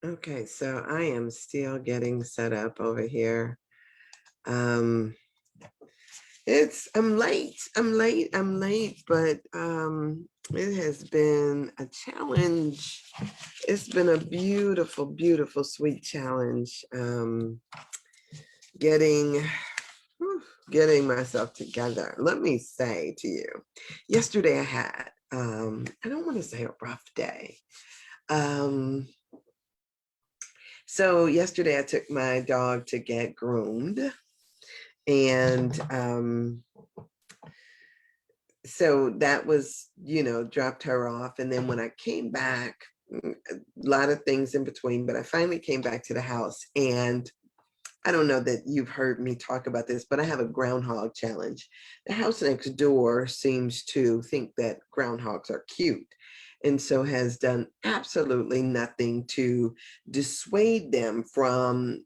Okay, so I am still getting set up over here. Um, I'm late, but it has been a challenge. It's been a beautiful, beautiful, sweet challenge. Getting whew, getting myself together. Let me say to you, yesterday I had I don't want to say a rough day. Um, So yesterday I took my dog to get groomed, and so that was, dropped her off. And then when I came back, a lot of things in between, but I finally came back to the house. And I don't know that you've heard me talk about this, but I have a groundhog challenge. The house next door seems to think that groundhogs are cute, and so has done absolutely nothing to dissuade them from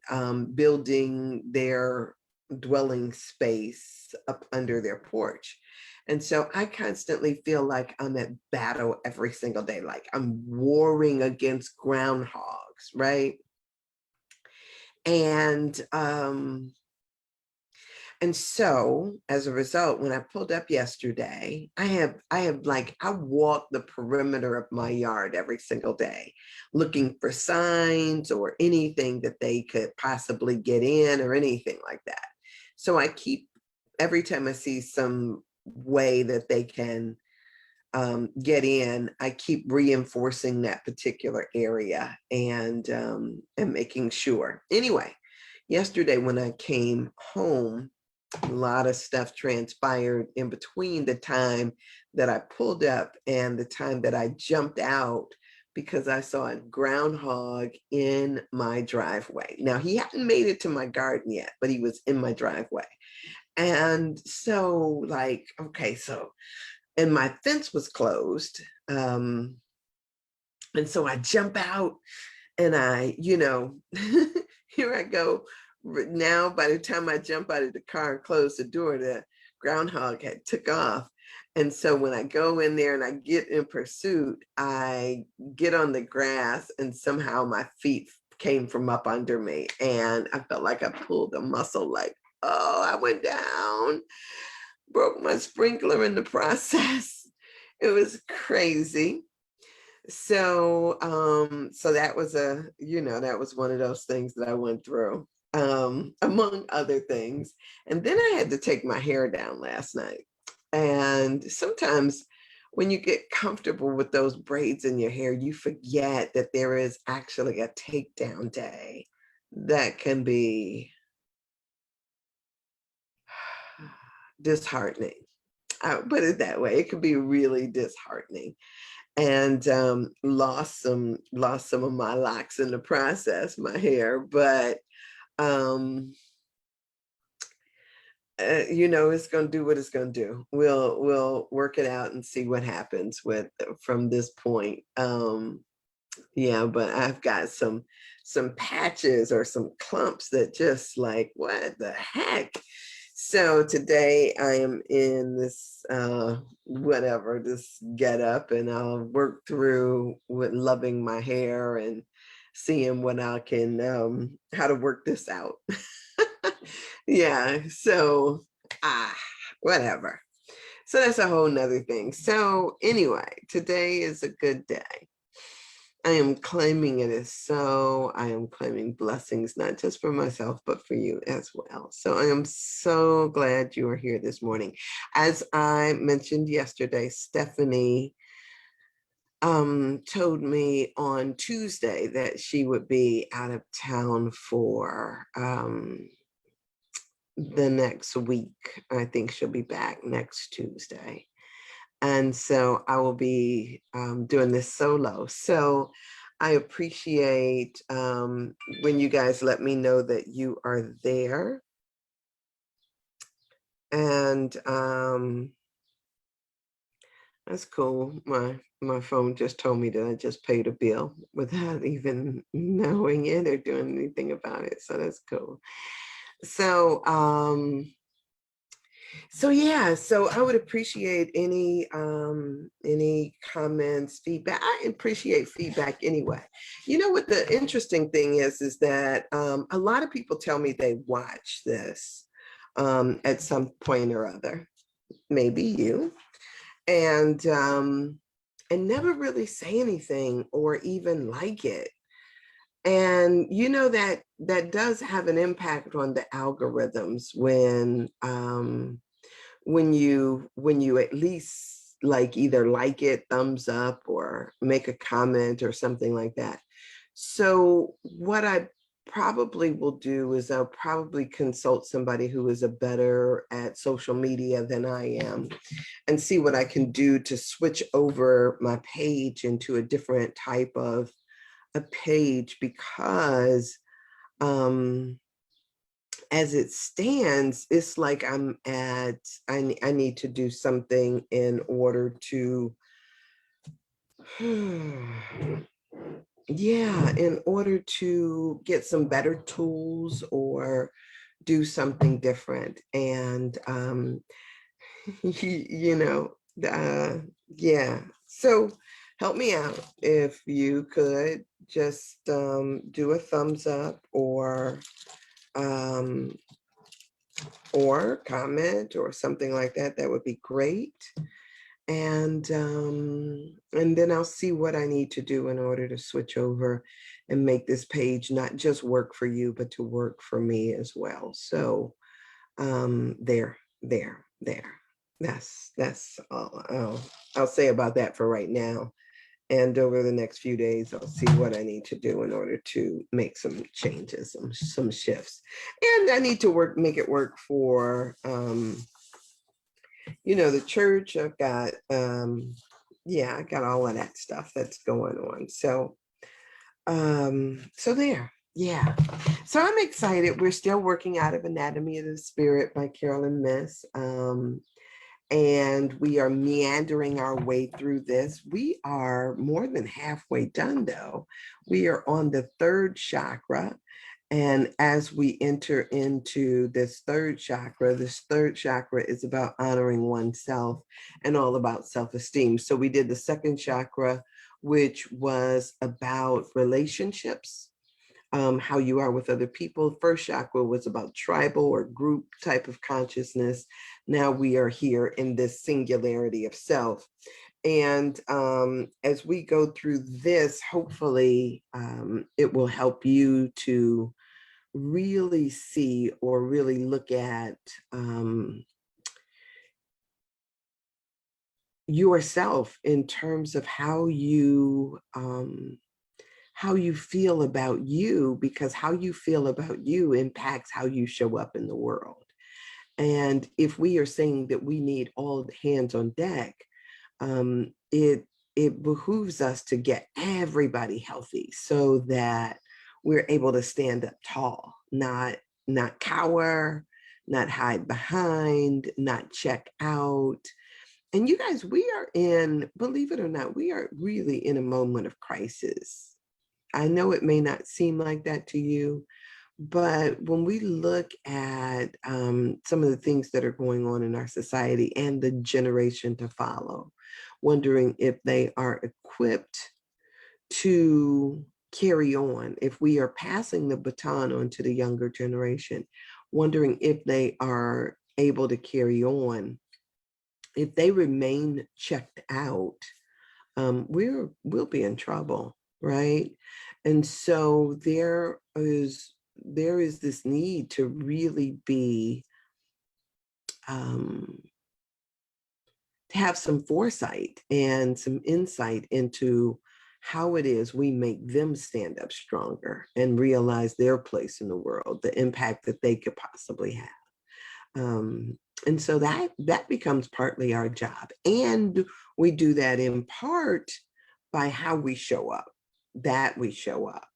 building their dwelling space up under their porch. And so I constantly feel like I'm at battle every single day, like I'm warring against groundhogs, right? And and so as a result, when I pulled up yesterday, I walk the perimeter of my yard every single day, looking for signs or anything that they could possibly get in or anything like that. So I keep, every time I see some way that they can get in, I keep reinforcing that particular area and making sure. Anyway, yesterday when I came home, a lot of stuff transpired in between the time that I pulled up and the time that I jumped out because I saw a groundhog in my driveway. Now, he hadn't made it to my garden yet, but he was in my driveway. And so, like, okay, so, and my fence was closed. And so I jump out and here I go. Now, by the time I jump out of the car and close the door, the groundhog had took off. And so when I go in there and I get in pursuit, I get on the grass and somehow my feet came from up under me. And I felt like I pulled a muscle, like, oh, I went down, broke my sprinkler in the process. It was crazy. So that was that was one of those things that I went through, among other things. And then I had to take my hair down last night. And sometimes when you get comfortable with those braids in your hair, you forget that there is actually a takedown day that can be disheartening. I'll put it that way. It could be really disheartening. And lost some of my locks in the process, my hair, but um it's going to do what it's going to do. We'll work it out and see what happens with from this point. Yeah, but I've got some patches or some clumps that just like, what the heck. So today I am in this this get up, and I'll work through with loving my hair and seeing what I can how to work this out. Yeah, so whatever. So that's a whole nother thing. So anyway, today is a good day. I am claiming it as so. I am claiming blessings, not just for myself, but for you as well. So I am so glad you are here this morning. As I mentioned yesterday, Stephanie told me on Tuesday that she would be out of town for the next week. I think she'll be back next Tuesday. And so I will be doing this solo. So I appreciate when you guys let me know that you are there. And that's cool. My phone just told me that I just paid a bill without even knowing it or doing anything about it. So that's cool. So So yeah, so I would appreciate any comments, feedback. I appreciate feedback anyway. You know what the interesting thing is that a lot of people tell me they watch this at some point or other, maybe you, and never really say anything or even like it. And you know that that does have an impact on the algorithms when you at least like either like it, thumbs up, or make a comment or something like that. So what I probably will do is I'll probably consult somebody who is a better at social media than I am and see what I can do to switch over my page into a different type of a page, because um as it stands, it's like I need to do something in order to, yeah, in order to get some better tools or do something different. And, you know, yeah. So help me out if you could just do a thumbs up um, or comment or something like that. That would be great. And then I'll see what I need to do in order to switch over and make this page not just work for you, but to work for me as well. So there. That's all I'll say about that for right now. And over the next few days, I'll see what I need to do in order to make some changes, some shifts. And I need to make it work for, the church. I've got, yeah, I got all of that stuff that's going on. So there, yeah. So I'm excited. We're still working out of Anatomy of the Spirit by Carolyn Miss. And we are meandering our way through this. We are more than halfway done, though. We are on the third chakra. And as we enter into this third chakra is about honoring oneself and all about self-esteem. So we did the second chakra, which was about relationships, how you are with other people. First chakra was about tribal or group type of consciousness. Now we are here in this singularity of self. And as we go through this, hopefully it will help you to really see or really look at yourself in terms of how you feel about you, because how you feel about you impacts how you show up in the world. And if we are saying that we need all hands on deck, it behooves us to get everybody healthy so that we're able to stand up tall, not cower, not hide behind, not check out. And you guys, we are in, believe it or not, we are really in a moment of crisis. I know it may not seem like that to you, but when we look at some of the things that are going on in our society and the generation to follow, wondering if they are equipped to carry on, if we are passing the baton on to the younger generation, wondering if they are able to carry on, if they remain checked out, we'll be in trouble, right? And so there is this need to really be to have some foresight and some insight into how it is we make them stand up stronger and realize their place in the world, the impact that they could possibly have. And so that becomes partly our job. And we do that in part by how we show up, that we show up.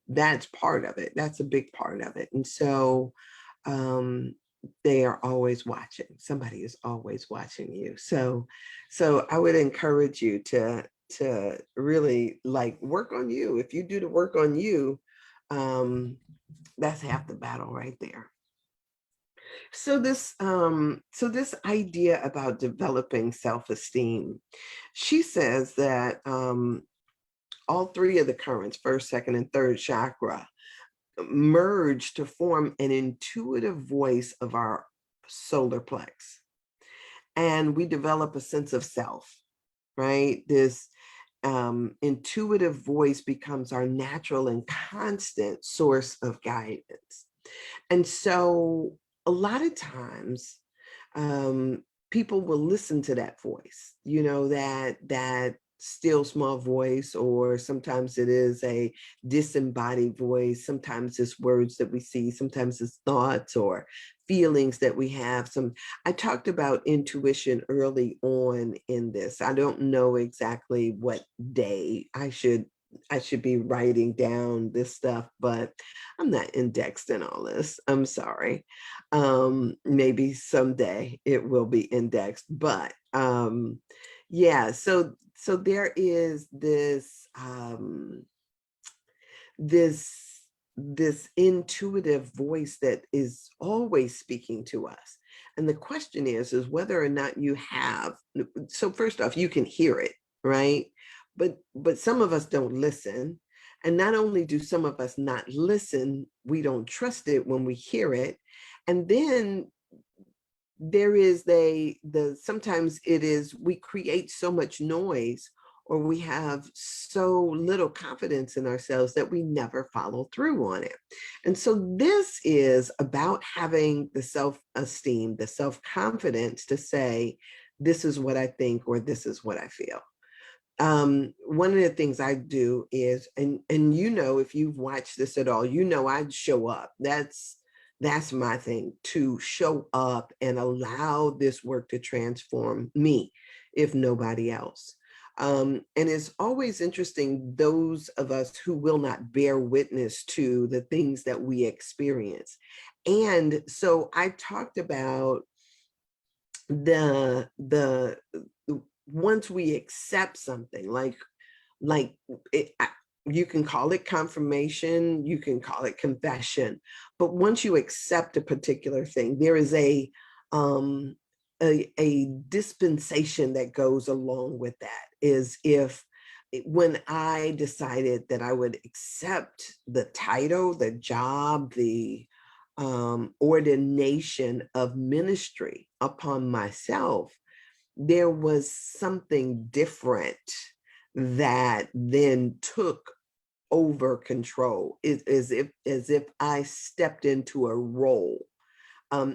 That's part of it. That's a big part of it. And so they are always watching. Somebody is always watching you. So I would encourage you to really like work on you. If you do the work on you, that's half the battle right there. So this idea about developing self-esteem, she says that all three of the currents, first, second, and third chakra, merge to form an intuitive voice of our solar plex. And we develop a sense of self, right? This intuitive voice becomes our natural and constant source of guidance. And so a lot of times, people will listen to that voice, that still small voice, or sometimes it is a disembodied voice. Sometimes it's words that we see, sometimes it's thoughts or feelings that we have. I talked about intuition early on in this. I don't know exactly what day I should be writing down this stuff, but I'm not indexed in all this. I'm sorry. Maybe someday it will be indexed, but yeah, so there is this this intuitive voice that is always speaking to us. And the question is whether or not you have. So first off, you can hear it, right? But some of us don't listen. And not only do some of us not listen, we don't trust it when we hear it. And then there is the sometimes it is we create so much noise, or we have so little confidence in ourselves that we never follow through on it. And so this is about having the self-esteem, the self-confidence to say, this is what I think, or this is what I feel. One of the things I do is, and if you've watched this at all, I'd show up. That's my thing, to show up and allow this work to transform me, if nobody else. And it's always interesting, those of us who will not bear witness to the things that we experience. And so I talked about the once we accept something, like it, you can call it confirmation, you can call it confession, but once you accept a particular thing, there is um a dispensation that goes along with that. Is if when I decided that I would accept the title, the job, the ordination of ministry upon myself, there was something different that then took over control. As if I stepped into a role.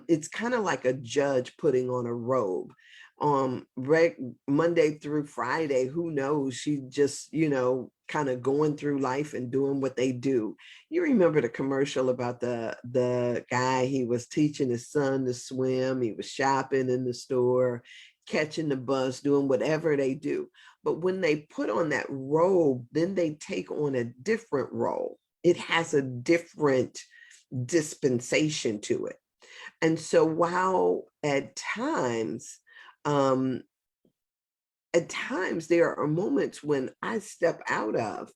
It's kind of like a judge putting on a robe. Monday through Friday, who knows? She just, kind of going through life and doing what they do. You remember the commercial about the guy, he was teaching his son to swim, he was shopping in the store, catching the bus, doing whatever they do. But when they put on that robe, then they take on a different role. It has a different dispensation to it. And so while um, at times there are moments when I step out of,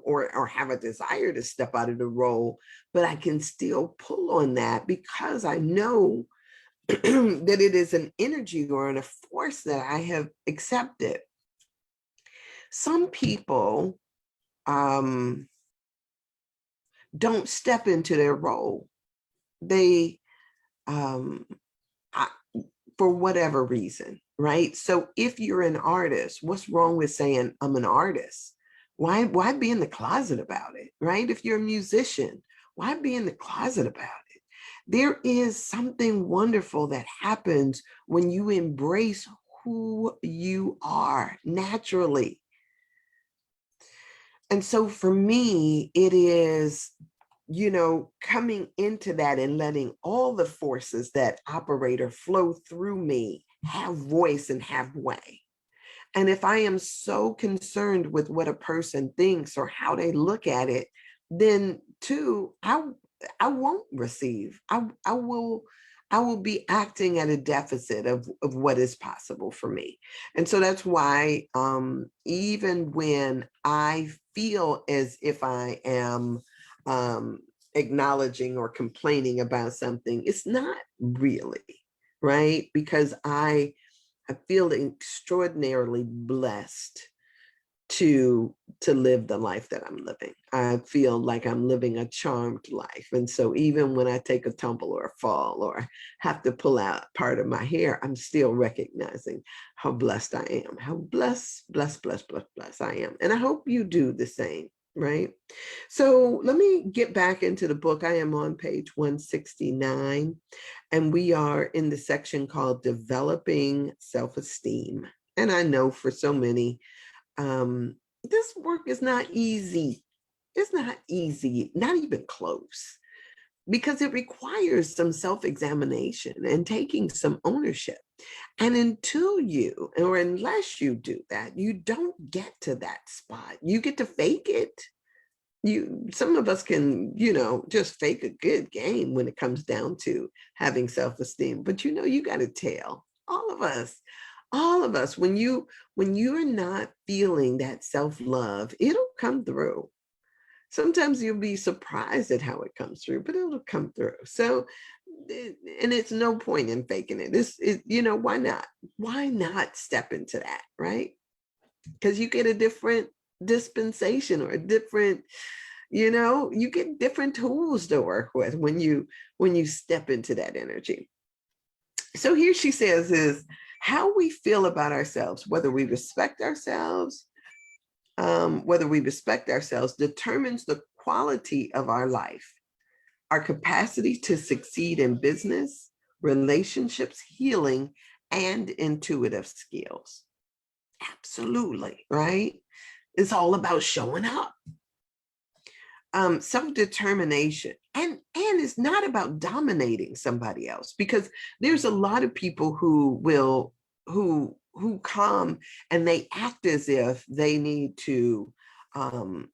or have a desire to step out of the role, but I can still pull on that because I know that it is an energy or a force that I have accepted. Some people don't step into their role. They um, I, for whatever reason, right? So if you're an artist, what's wrong with saying I'm an artist? Why be in the closet about it, right? If you're a musician, why be in the closet about it? There is something wonderful that happens when you embrace who you are naturally. And so for me, it is, coming into that and letting all the forces that operate or flow through me have voice and have way. And if I am so concerned with what a person thinks or how they look at it, then too, I won't receive. I will be acting at a deficit of what is possible for me. And so that's why even when I feel as if I am acknowledging or complaining about something. It's not really, right? Because I feel extraordinarily blessed to live the life that I'm living. I feel like I'm living a charmed life. And so even when I take a tumble or a fall or have to pull out part of my hair, I'm still recognizing how blessed I am, how blessed I am. And I hope you do the same, right? So let me get back into the book. I am on page 169, and we are in the section called Developing Self-Esteem. And I know for so many, this work is not easy. It's not easy, not even close, because it requires some self-examination and taking some ownership. And until you, or unless you do that, you don't get to that spot. You get to fake it. Some of us can, just fake a good game when it comes down to having self-esteem, but you got to tell all of us, when you're not feeling that self-love, it'll come through. Sometimes you'll be surprised at how it comes through, but it'll come through. So, and it's no point in faking it. Why not? Why not step into that, right? Because you get a different dispensation or a different, you get different tools to work with when you step into that energy. So here she says is how we feel about ourselves, whether we respect ourselves determines the quality of our life, our capacity to succeed in business, relationships, healing, and intuitive skills. Absolutely, right? It's all about showing up. Self-determination. And it's not about dominating somebody else, because there's a lot of people who come and they act as if they need to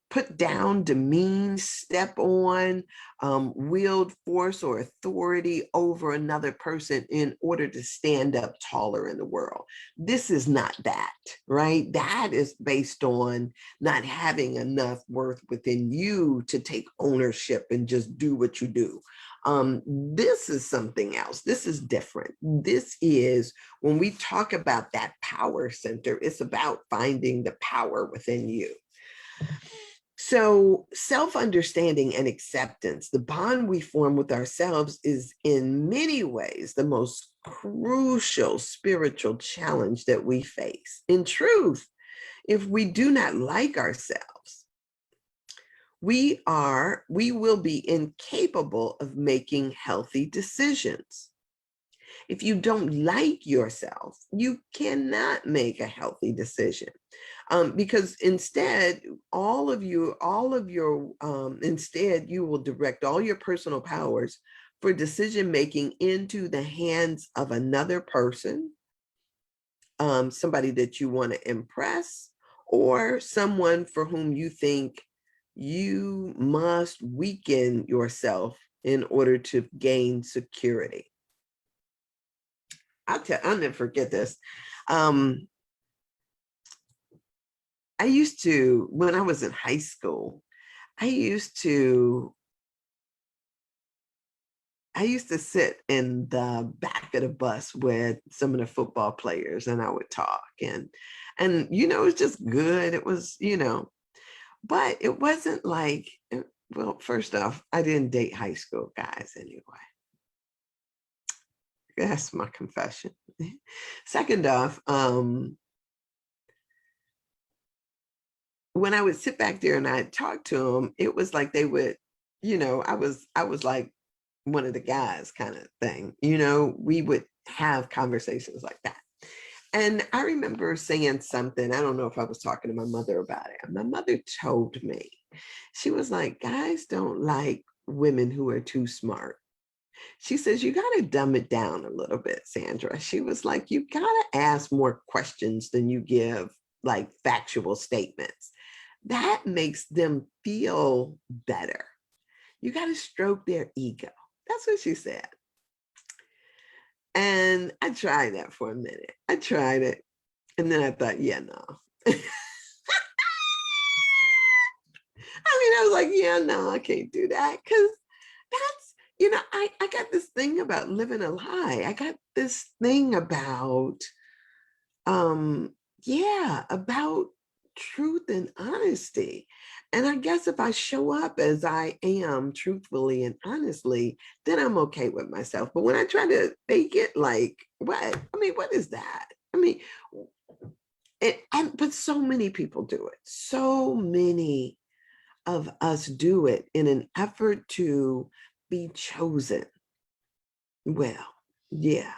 put down, demean, step on, wield force or authority over another person in order to stand up taller in the world. This is not that, right? That is based on not having enough worth within you to take ownership and just do what you do. This is something else. This is different. This is when we talk about that power center, it's about finding the power within you. So self-understanding and acceptance, the bond we form with ourselves, is in many ways the most crucial spiritual challenge that we face. In truth, if we do not like ourselves, we will be incapable of making healthy decisions. If you don't like yourself, you cannot make a healthy decision. Because instead, instead, you will direct all your personal powers for decision making into the hands of another person, somebody that you want to impress, or someone for whom you think you must weaken yourself in order to gain security. I'll never forget this. I used to, when I was in high school, I used to sit in the back of the bus with some of the football players, and I would talk, and it was just good. It was, but it wasn't like, well, first off, I didn't date high school guys anyway. That's my confession. Second off, when I would sit back there and I'd talk to them, it was like they would, I was like one of the guys kind of thing. We would have conversations like that. And I remember saying something, I don't know if I was talking to my mother about it. My mother told me, she was like, guys don't like women who are too smart. She says, you got to dumb it down a little bit, Sandra. She was like, you got to ask more questions than you give like factual statements. That makes them feel better. You got to stroke their ego. That's what she said. And I tried that for a minute. I tried it. And then I thought, yeah, no. I was like, yeah, no, I can't do that. Because that's, I got this thing about living a lie. I got this thing about, um, yeah, about truth and honesty. And I guess if I show up as I am truthfully and honestly, then I'm okay with myself. But when I try to fake it, like, what? I mean, what is that? I mean, but so many people do it. So many of us do it in an effort to be chosen. Well, yeah.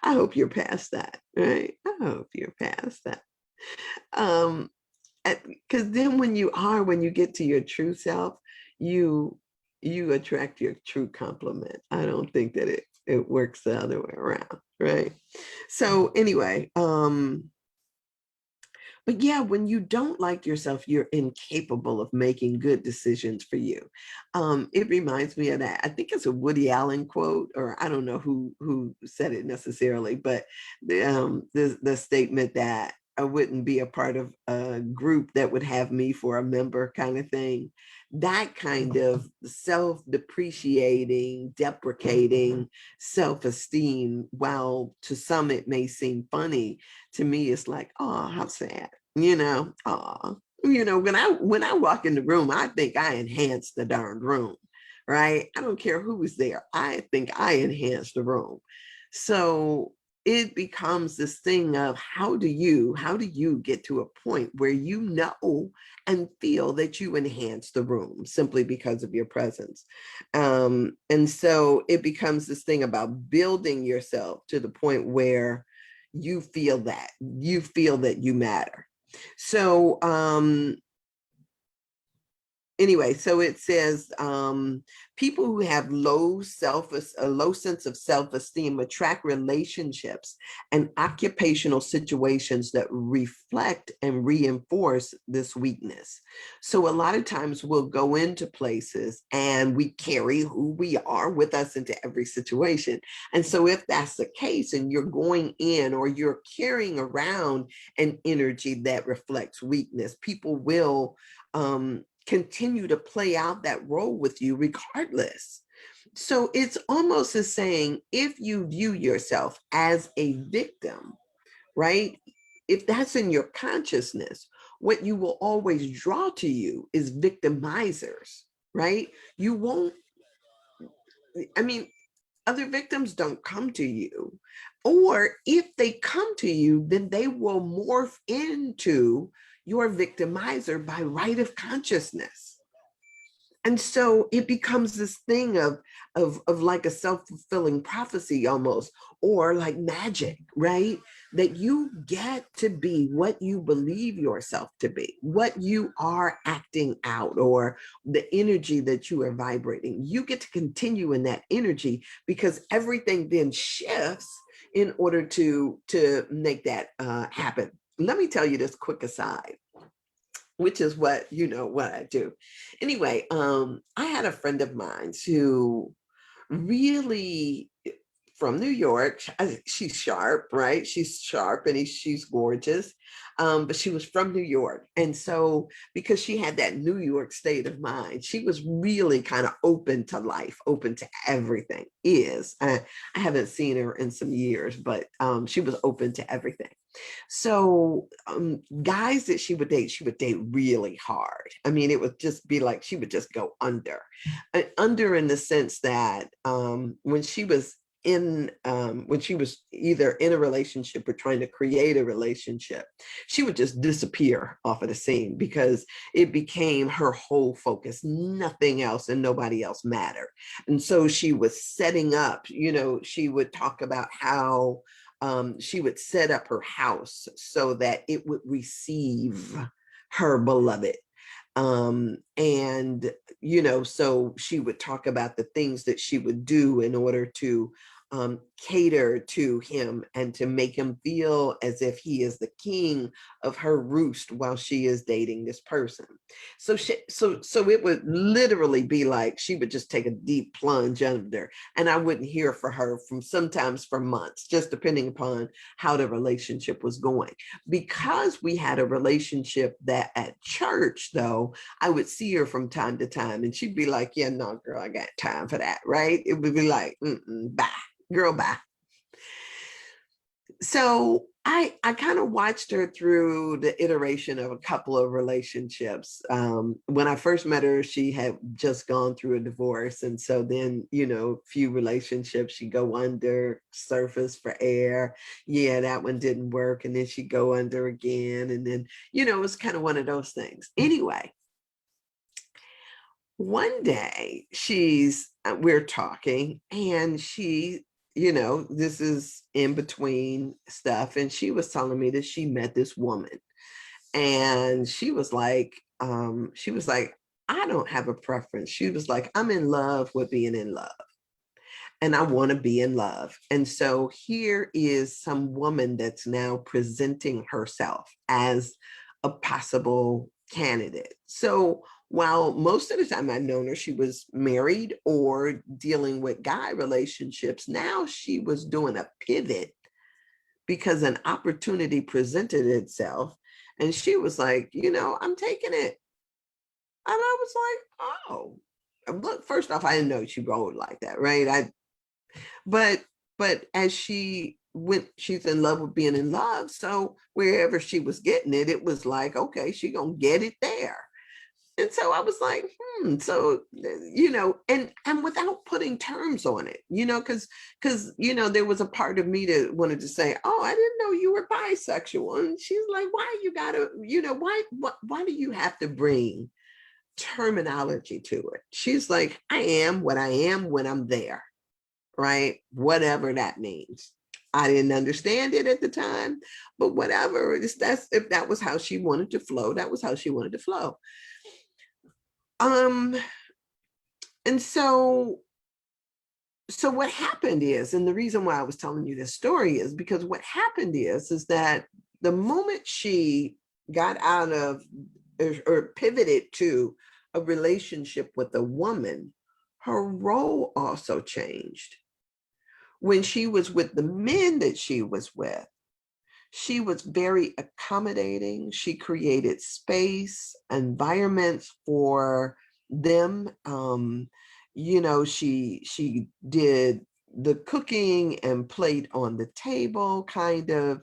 I hope you're past that, right? I hope you're past that. Um, because then when you get to your true self, you you attract your true compliment. I don't think that it works the other way around, right? So anyway, but yeah, when you don't like yourself, you're incapable of making good decisions for you. It reminds me of that. I think it's a Woody Allen quote, or I don't know who said it necessarily, but the statement that I wouldn't be a part of a group that would have me for a member kind of thing. That kind of self-depreciating, deprecating self-esteem, while to some it may seem funny, to me it's like, oh, how sad. When I walk in the room, I think I enhanced the darn room, right? I don't care who was there. I think I enhanced the room. So it becomes this thing of how do you get to a point where you know and feel that you enhance the room simply because of your presence. And so it becomes this thing about building yourself to the point where you feel that you matter. So anyway, so it says people who have a low sense of self-esteem attract relationships and occupational situations that reflect and reinforce this weakness. So a lot of times we'll go into places and we carry who we are with us into every situation. And so if that's the case and you're going in or you're carrying around an energy that reflects weakness, people will continue to play out that role with you regardless. So it's almost as saying, if you view yourself as a victim, right? If that's in your consciousness, what you will always draw to you is victimizers, right? You won't, I mean, other victims don't come to you. Or if they come to you, then they will morph into your victimizer by right of consciousness. And so it becomes this thing of like a self-fulfilling prophecy almost, or like magic, right? That you get to be what you believe yourself to be, what you are acting out, or the energy that you are vibrating. You get to continue in that energy because everything then shifts in order to make that happen. Let me tell you this quick aside, which is what I do. Anyway, I had a friend of mine who really, from New York. She's sharp, right? She's sharp and she's gorgeous. But she was from New York. And so because she had that New York state of mind, she was really kind of open to life, open to everything. I haven't seen her in some years, but she was open to everything. So guys that she would date really hard. I mean, it would just be like she would just go under in the sense that when she was either in a relationship or trying to create a relationship, she would just disappear off of the scene because it became her whole focus, nothing else and nobody else mattered. And so she was setting up, she would talk about how she would set up her house so that it would receive her beloved. And so she would talk about the things that she would do in order to cater to him and to make him feel as if he is the king of her roost while she is dating this person. So it would literally be like she would just take a deep plunge under, and I wouldn't hear from her from sometimes for months, just depending upon how the relationship was going. Because we had a relationship that at church, though, I would see her from time to time, and she'd be like, "Yeah, no, girl, I got time for that." Right? It would be like, "Bye, girl, bye." So I kind of watched her through the iteration of a couple of relationships. When I first met her, she had just gone through a divorce. And so then, few relationships, she'd go under, surface for air. Yeah, that one didn't work. And then she'd go under again. And then, it was kind of one of those things. Anyway, one day we're talking, and this is in between stuff, and she was telling me that she met this woman, and she was like, I don't have a preference. She was like, I'm in love with being in love, and I want to be in love. And so here is some woman that's now presenting herself as a possible candidate. So while most of the time I'd known her, she was married or dealing with guy relationships, now she was doing a pivot because an opportunity presented itself. And she was like, I'm taking it. And I was like, oh, look, first off, I didn't know she rolled like that, right? But as she went, she's in love with being in love. So wherever she was getting it, it was like, okay, she gonna get it there. And so I was like, so and without putting terms on it, because there was a part of me that wanted to say, oh, I didn't know you were bisexual. And she's like, why you gotta, why do you have to bring terminology to it? She's like, I am what I am when I'm there. Right? Whatever that means. I didn't understand it at the time, but whatever. That's if that was how she wanted to flow, that was how she wanted to flow. And so what happened is, and the reason why I was telling you this story is because what happened is that the moment she got out of or pivoted to a relationship with a woman, her role also changed. When she was with the men that she was with, she was very accommodating. She created space, environments for them. She did the cooking and plate on the table kind of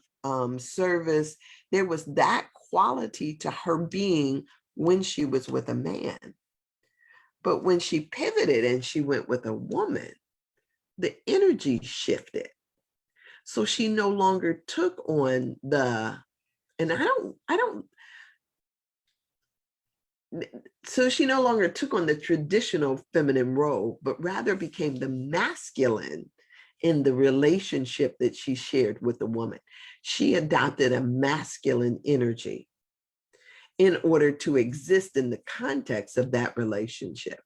service. There was that quality to her being when she was with a man. But when she pivoted and she went with a woman, the energy shifted. So she no longer took on so she no longer took on the traditional feminine role, but rather became the masculine in the relationship that she shared with the woman. She adopted a masculine energy in order to exist in the context of that relationship.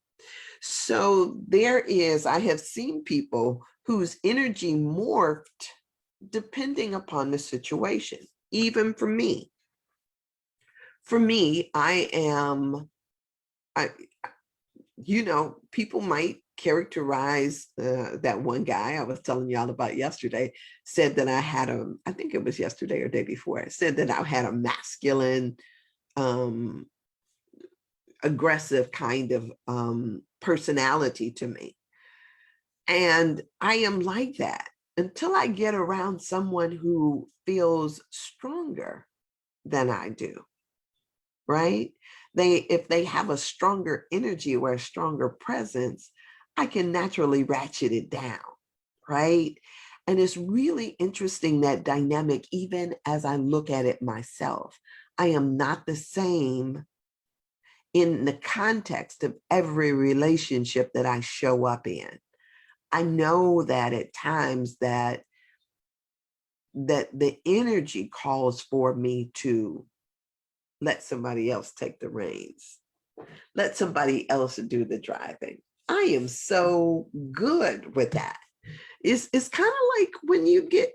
So I have seen people whose energy morphed depending upon the situation. Even for me, people might characterize that one guy I was telling y'all about yesterday said that I think it was yesterday or day before, said that I had a masculine, aggressive kind of personality to me. And I am like that until I get around someone who feels stronger than I do, right? If they have a stronger energy or a stronger presence, I can naturally ratchet it down, right? And it's really interesting, that dynamic, even as I look at it myself. I am not the same in the context of every relationship that I show up in. I know that at times that the energy calls for me to let somebody else take the reins, let somebody else do the driving. I am so good with that. It's kind of like when you get,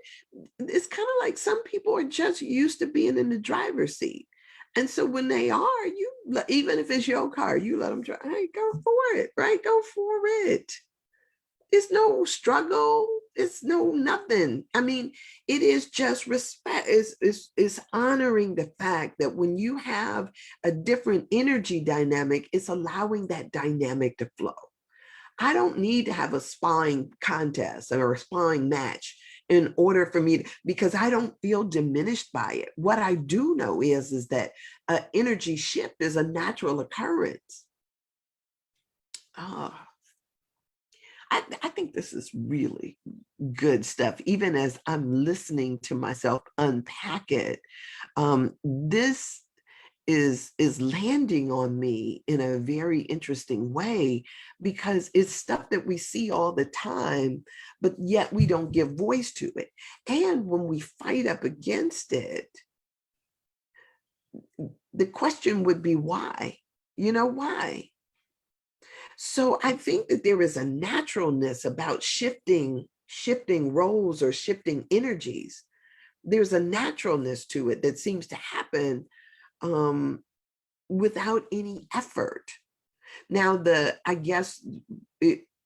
it's kind of like some people are just used to being in the driver's seat. And so when they are, even if it's your car, you let them drive. Hey, go for it, right? Go for it. It's no struggle. It's no nothing. I mean, it is just respect. It's honoring the fact that when you have a different energy dynamic, it's allowing that dynamic to flow. I don't need to have a sparring contest or a sparring match in order for me to, because I don't feel diminished by it. What I do know is that an energy shift is a natural occurrence. Oh, I think this is really good stuff. Even as I'm listening to myself unpack it, this is landing on me in a very interesting way, because it's stuff that we see all the time, but yet we don't give voice to it. And when we fight up against it, the question would be why? Why? So I think that there is a naturalness about shifting roles or shifting energies. There's a naturalness to it that seems to happen um, without any effort. Now, I guess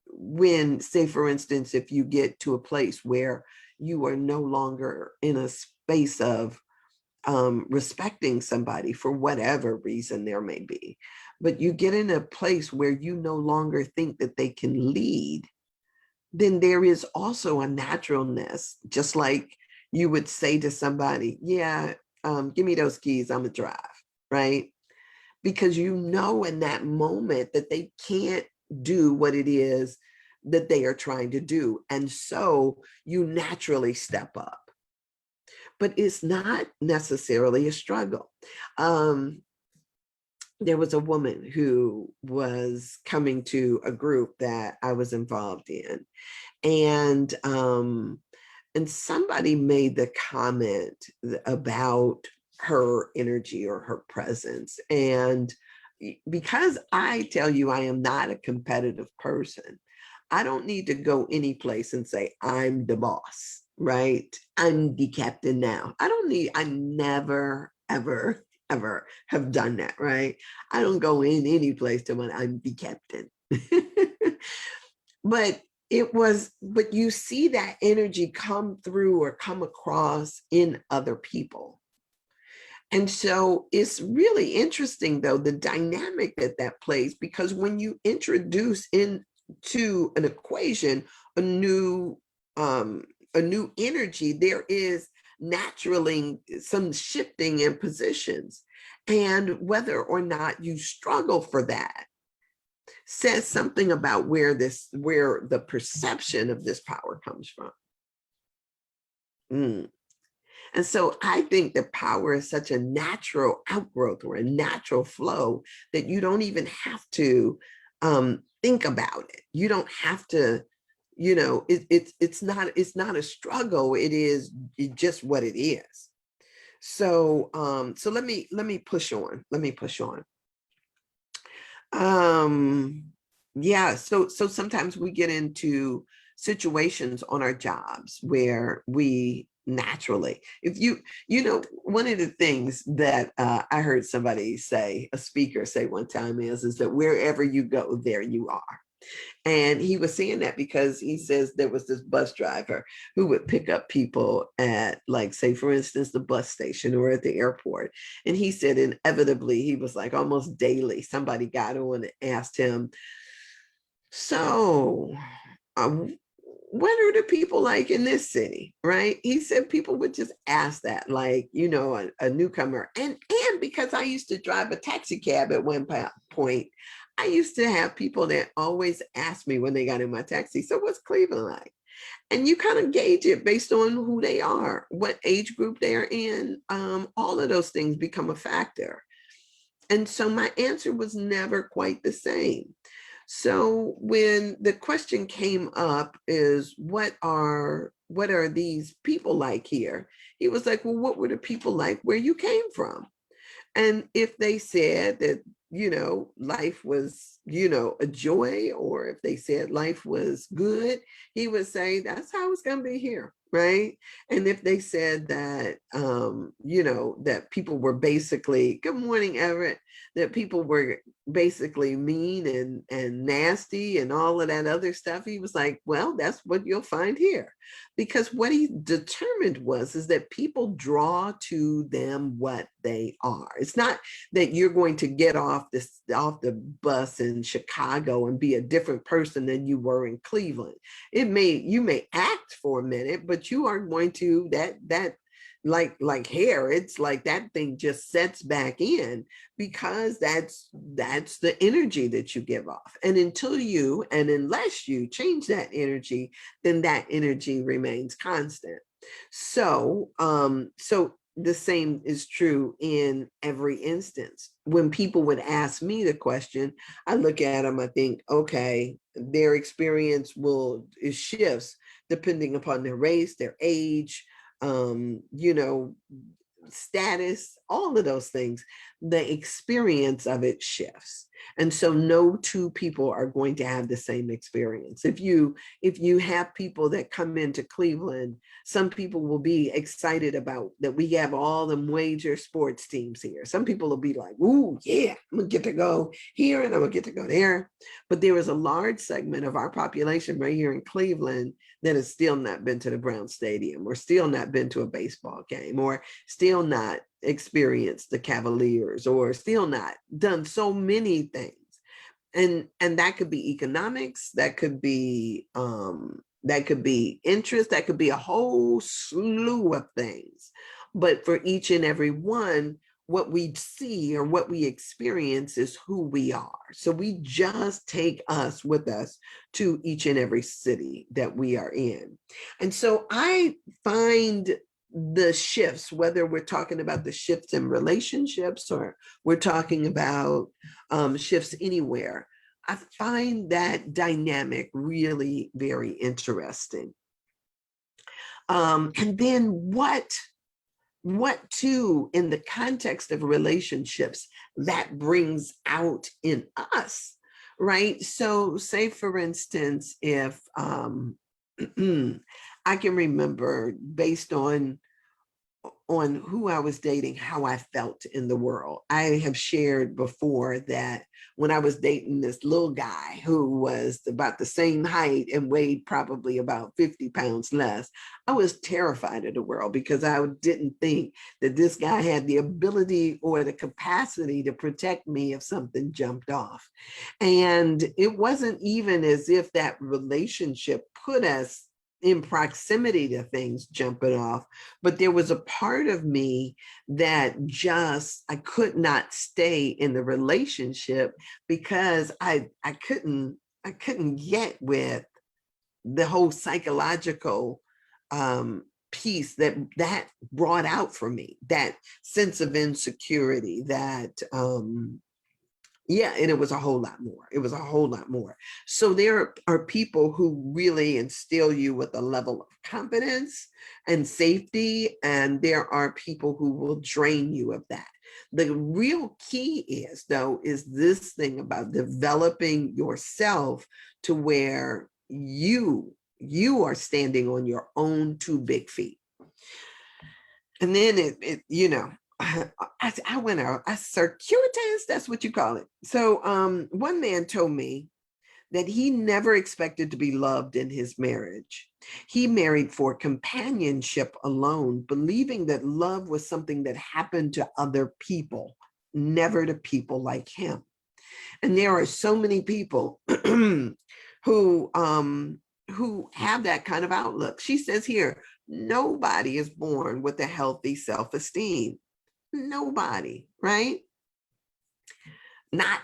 when, say, for instance, if you get to a place where you are no longer in a space of respecting somebody for whatever reason there may be, but you get in a place where you no longer think that they can lead, then there is also a naturalness, just like you would say to somebody, yeah, give me those keys, I'm gonna drive, right? Because you know in that moment that they can't do what it is that they are trying to do. And so you naturally step up. But it's not necessarily a struggle. There was a woman who was coming to a group that I was involved in. And somebody made the comment about her energy or her presence. And because I tell you, I am not a competitive person, I don't need to go any place and say, I'm the boss, right? I'm the captain now. I never, ever, ever have done that, right? I don't go in any place to when I'm the captain. But you see that energy come through or come across in other people. And so it's really interesting, though, the dynamic that plays, because when you introduce into an equation a new energy, there is naturally some shifting in positions. And whether or not you struggle for that says something about where the perception of this power comes from. And so I think that power is such a natural outgrowth or a natural flow that you don't even have to think about it. You don't have to, it's not a struggle. It is just what it is. So so let me push on. Yeah, so sometimes we get into situations on our jobs where we naturally, if one of the things that I heard somebody say, a speaker say one time, is that wherever you go, there you are. And he was saying that because he says there was this bus driver who would pick up people at, like, say, for instance, the bus station or at the airport. And he said inevitably, he was like almost daily, somebody got on and asked him, so what are the people like in this city, right? He said people would just ask that, like, a newcomer. And because I used to drive a taxi cab at one point, I used to have people that always ask me when they got in my taxi, so what's Cleveland like? And you kind of gauge it based on who they are, what age group they're in. All of those things become a factor. And so my answer was never quite the same. So when the question came up is, what are these people like here? He was like, well, what were the people like where you came from? And if they said that life was, a joy, or if they said life was good, he would say, that's how it's going to be here. Right. And if they said that, that people were basically, good morning, Everett, that people were basically mean and nasty and all of that other stuff, he was like, well, that's what you'll find here. Because what he determined is that people draw to them what they are. It's not that you're going to get off the bus in Chicago and be a different person than you were in Cleveland. You may act for a minute, but you are going to that like hair, it's like that thing just sets back in, because that's the energy that you give off. And unless you change that energy, then that energy remains constant. So the same is true in every instance. When people would ask me the question, I look at them, I think, okay, their experience is shifts depending upon their race, their age, status, all of those things. The experience of it shifts. And so no two people are going to have the same experience. If you have people that come into Cleveland, some people will be excited about that we have all the major sports teams here. Some people will be like, ooh, yeah, I'm gonna get to go here and I'm gonna get to go there. But there is a large segment of our population right here in Cleveland that has still not been to the Brown Stadium, or still not been to a baseball game, or still not experienced the Cavaliers, or still not done so many things. And that could be economics, that could be interest, that could be a whole slew of things. But for each and every one, what we see or what we experience is who we are. So we just take us with us to each and every city that we are in. And so I find the shifts, whether we're talking about the shifts in relationships or we're talking about shifts anywhere, I find that dynamic really very interesting. And then what too, in the context of relationships, that brings out in us, right? So say, for instance, if I can remember, based on who I was dating, how I felt in the world. I have shared before that when I was dating this little guy who was about the same height and weighed probably about 50 pounds less, I was terrified of the world, because I didn't think that this guy had the ability or the capacity to protect me if something jumped off. And it wasn't even as if that relationship put us in proximity to things jumping off, but there was a part of me that I could not stay in the relationship, because I couldn't get with the whole psychological piece that brought out for me, that sense of insecurity, that and it was a whole lot more. It was a whole lot more. So there are people who really instill you with a level of confidence and safety, and there are people who will drain you of that. The real key is this thing about developing yourself to where you are standing on your own two big feet. And then I went out, circuitous, that's what you call it. So one man told me that he never expected to be loved in his marriage. He married for companionship alone, believing that love was something that happened to other people, never to people like him. And there are so many people who have that kind of outlook. She says here, nobody is born with a healthy self-esteem. Nobody, right? Not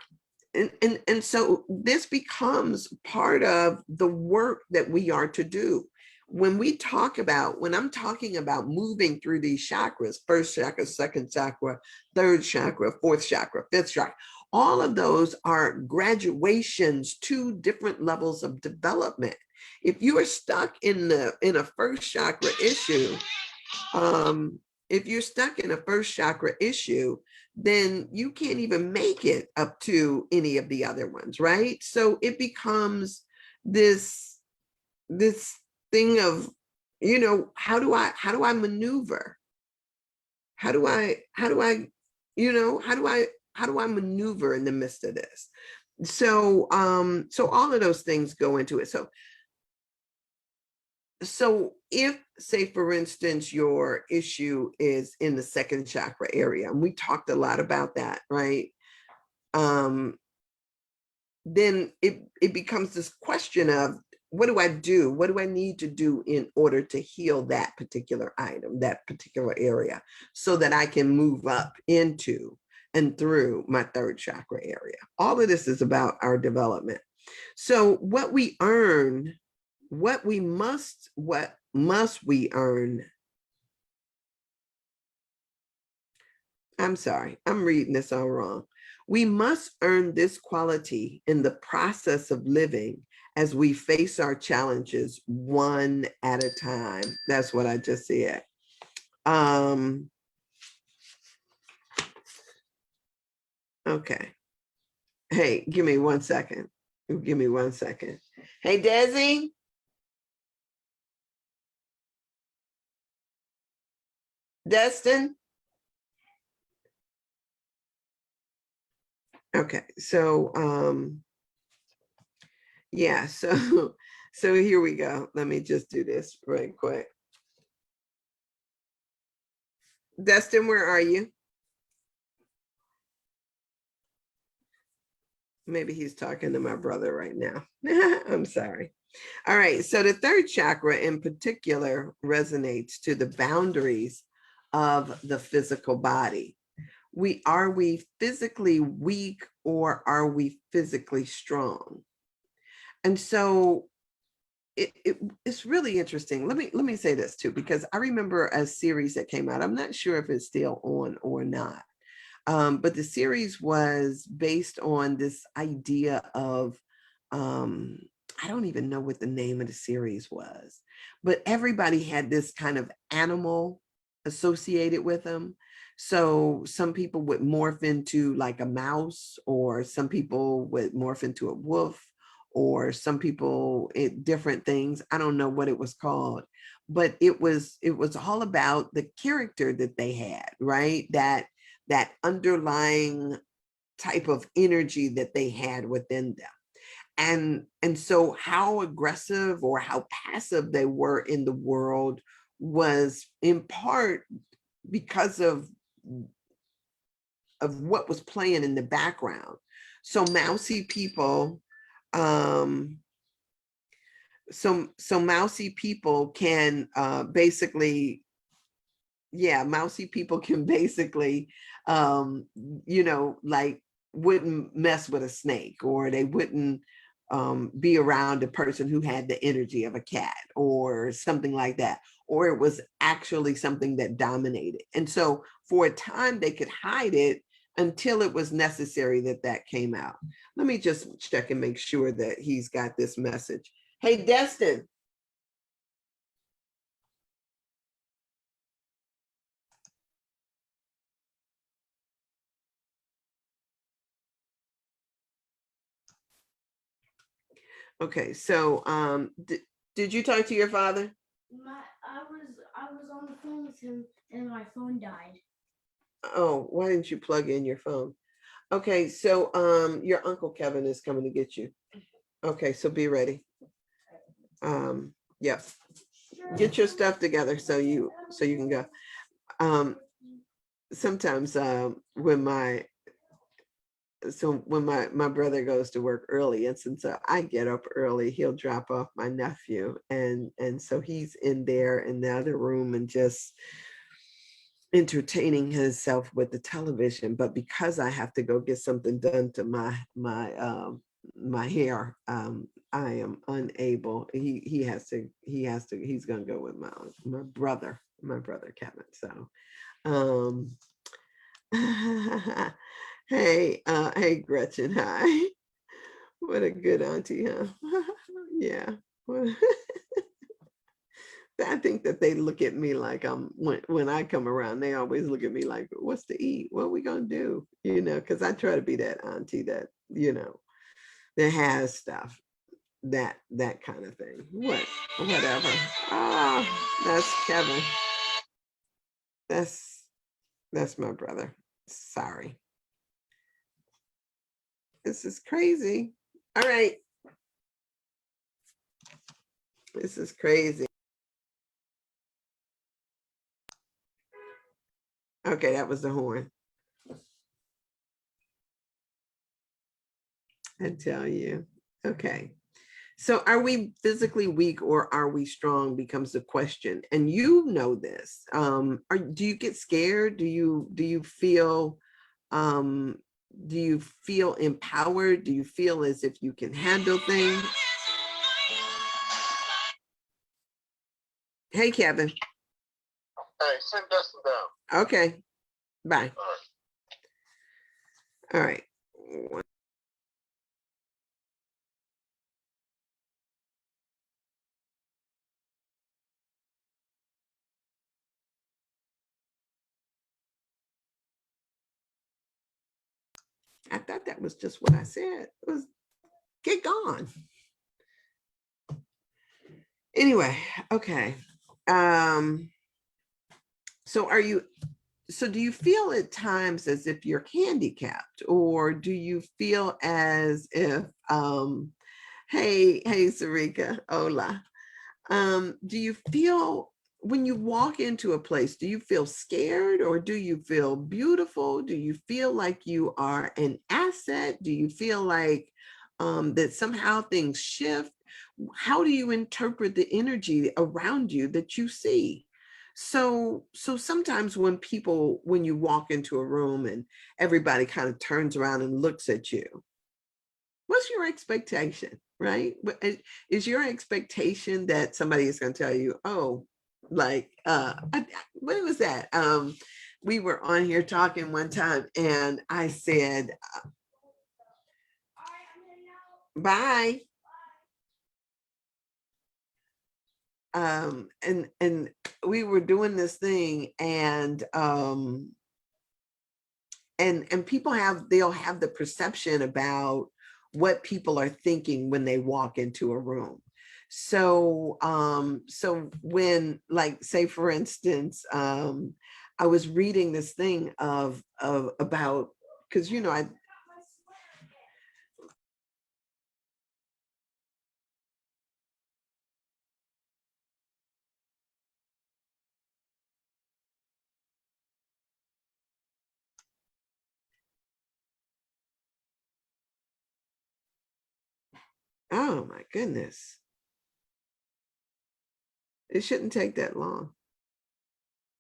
and so this becomes part of the work that we are to do. When I'm talking about moving through these chakras, first chakra, second chakra, third chakra, fourth chakra, fifth chakra, all of those are graduations to different levels of development. If you are stuck in a first chakra issue, If you're stuck in a first chakra issue, then you can't even make it up to any of the other ones, right? So it becomes this thing of, how do I maneuver? How do I maneuver in the midst of this? So all of those things go into it. So if, say, for instance, your issue is in the second chakra area, and we talked a lot about that, right? Um, then it becomes this question of, what do I do? What do I need to do in order to heal that particular item, that particular area, so that I can move up into and through my third chakra area? All of this is about our development. So what we earn, what must we earn? I'm sorry, I'm reading this all wrong. We must earn this quality in the process of living as we face our challenges one at a time. That's what I just said. Um, okay. Hey, give me 1 second. Give me 1 second. Hey, Desi. Destin. Okay. Yeah, so here we go. Let me just do this right quick. Destin, where are you? Maybe he's talking to my brother right now. I'm sorry. All right. So the third chakra in particular resonates to the boundaries of the physical body. Are we physically weak, or are we physically strong? And so it's really interesting. Let me say this too, because I remember a series that came out. I'm not sure if it's still on or not. But the series was based on this idea of, I don't even know what the name of the series was, but everybody had this kind of animal associated with them. So some people would morph into like a mouse, or some people would morph into a wolf, or some people different things. I don't know what it was called, but it was all about the character that they had, right? That underlying type of energy that they had within them. And so how aggressive or how passive they were in the world was in part because of what was playing in the background. So mousy people, um mousy people can basically, yeah, mousy people can basically, like, wouldn't mess with a snake, or they wouldn't be around a person who had the energy of a cat or something like that, or it was actually something that dominated. And so for a time they could hide it until it was necessary that came out. Let me just check and make sure that he's got this message. Hey, Destin. Okay, so did you talk to your father? I was on the phone with him and my phone died. Oh, why didn't you plug in your phone? Okay, so your Uncle Kevin is coming to get you. Okay, so be ready. Yep. Get your stuff together so you can go. Um sometimes when my brother goes to work early, and since I get up early, he'll drop off my nephew, and so he's in there in the other room and just entertaining himself with the television. But because I have to go get something done to my hair, I am unable. He's gonna go with my brother Kevin. So um hey Gretchen, hi. What a good auntie, huh? Yeah. I think that they look at me like when I come around, they always look at me like, what's to eat? What are we gonna do? Because I try to be that auntie that, that has stuff, that kind of thing. Whatever. That's Kevin. That's my brother. Sorry. This is crazy. All right. This is crazy. Okay, that was the horn. I tell you. Okay. So are we physically weak or are we strong becomes the question. And you know this. Do you get scared? Do you feel empowered? Do you feel as if you can handle things? Hey, Kevin. Hey, send Dustin down. Okay. Bye. All right. I thought that was just what I said. It was get gone. Anyway, okay. So do you feel at times as if you're handicapped, or do you feel as if hey Sarika, hola. Do you feel when you walk into a place, do you feel scared or do you feel beautiful? Do you feel like you are an asset? Do you feel like that somehow things shift? How do you interpret the energy around you that you see? So sometimes when you walk into a room and everybody kind of turns around and looks at you, what's your expectation, right? Is your expectation that somebody is going to tell you, oh, like, what was that? We were on here talking one time and I said, bye. And we were doing this thing and people they'll have the perception about what people are thinking when they walk into a room. So when, like, say for instance, I was reading this thing of about, because I oh my goodness, it shouldn't take that long.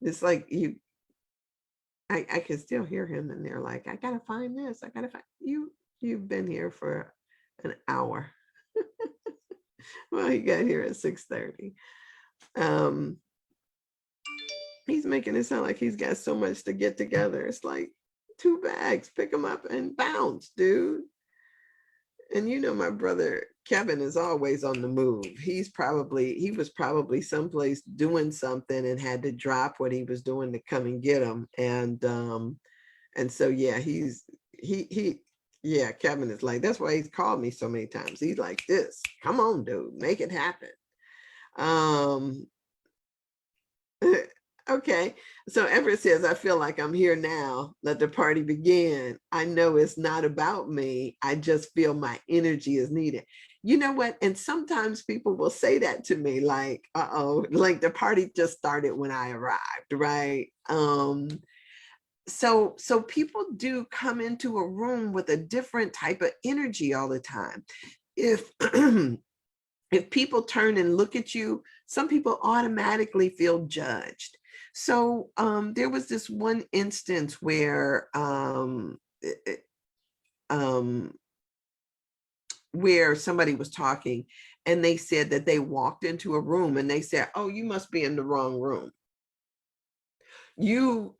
It's like I can still hear him in there, like, I gotta find this, I gotta find you've been here for an hour. Well, he got here at 6:30. um he's making it sound like he's got so much to get together. It's like 2 bags, pick them up and bounce, dude. And my brother Kevin is always on the move. He was probably someplace doing something and had to drop what he was doing to come and get him. And so yeah, yeah, Kevin is like, that's why he's called me so many times. He's like, this, come on, dude, make it happen. Okay, so Everett says, I feel like I'm here now. Let the party begin. I know it's not about me. I just feel my energy is needed. You know what? And sometimes people will say that to me, like, uh-oh, like the party just started when I arrived, right? So people do come into a room with a different type of energy all the time. If if people turn and look at you, some people automatically feel judged. So there was this one instance um, where somebody was talking and they said that they walked into a room and they said, oh, you must be in the wrong room. You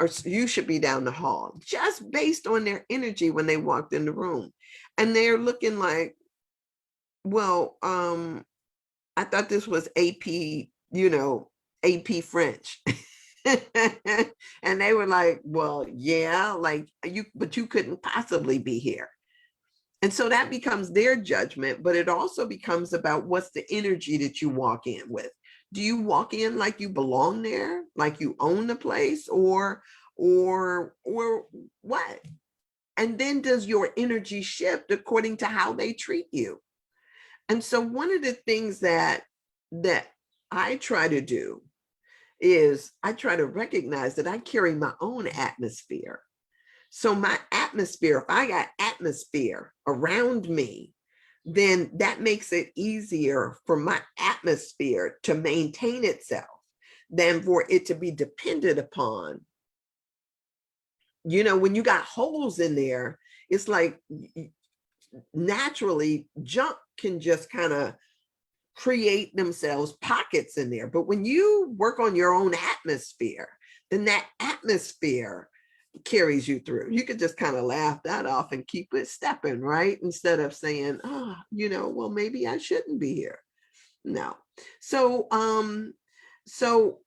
should be down the hall, just based on their energy when they walked in the room. And they're looking like, well, I thought this was AP, AP French. And they were like, well, yeah, like but you couldn't possibly be here. And so that becomes their judgment, but it also becomes about what's the energy that you walk in with. Do you walk in like you belong there, like you own the place, or what? And then does your energy shift according to how they treat you? And so one of the things that I try to do is I try to recognize that I carry my own atmosphere. So my atmosphere, if I got atmosphere around me, then that makes it easier for my atmosphere to maintain itself than for it to be dependent upon. You know, when you got holes in there, it's like naturally junk can just kind of create themselves pockets in there. But when you work on your own atmosphere, then that atmosphere carries you through. You could just kind of laugh that off and keep it stepping, right? Instead of saying, oh, you know, well, maybe I shouldn't be here. No. So, so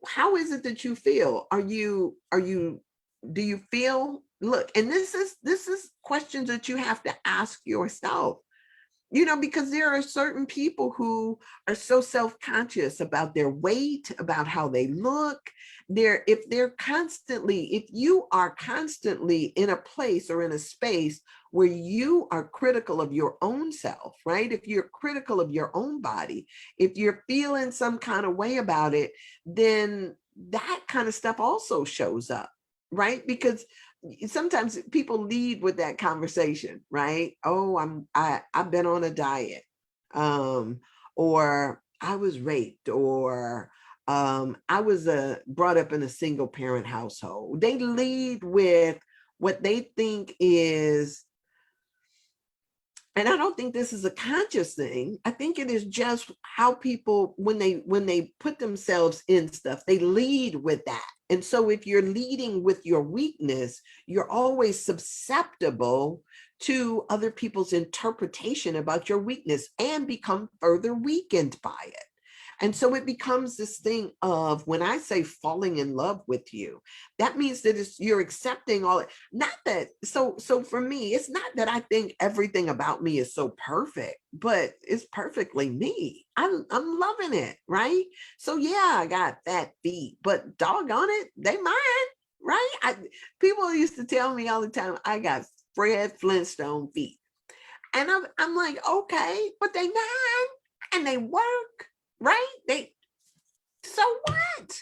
how is it that you feel? Do you feel, look, and this is questions that you have to ask yourself. You know, because there are certain people who are so self-conscious about their weight, about how they look. If you are constantly in a place or in a space where you are critical of your own self, right? If you're critical of your own body, if you're feeling some kind of way about it, then that kind of stuff also shows up, right? Because sometimes people lead with that conversation, right? Oh, I've been on a diet, or I was raped, or I was brought up in a single parent household. They lead with what they think is, and I don't think this is a conscious thing. I think it is just how people, when they put themselves in stuff, they lead with that. And so if you're leading with your weakness, you're always susceptible to other people's interpretation about your weakness and become further weakened by it. And so it becomes this thing of, when I say falling in love with you, that means that you're accepting all it. Not that, so for me, it's not that I think everything about me is so perfect, but it's perfectly me. I'm loving it, right? So yeah, I got fat feet, but doggone it, they mine, right? People used to tell me all the time, I got Fred Flintstone feet. And I'm like, okay, but they mine and they work, right? So what?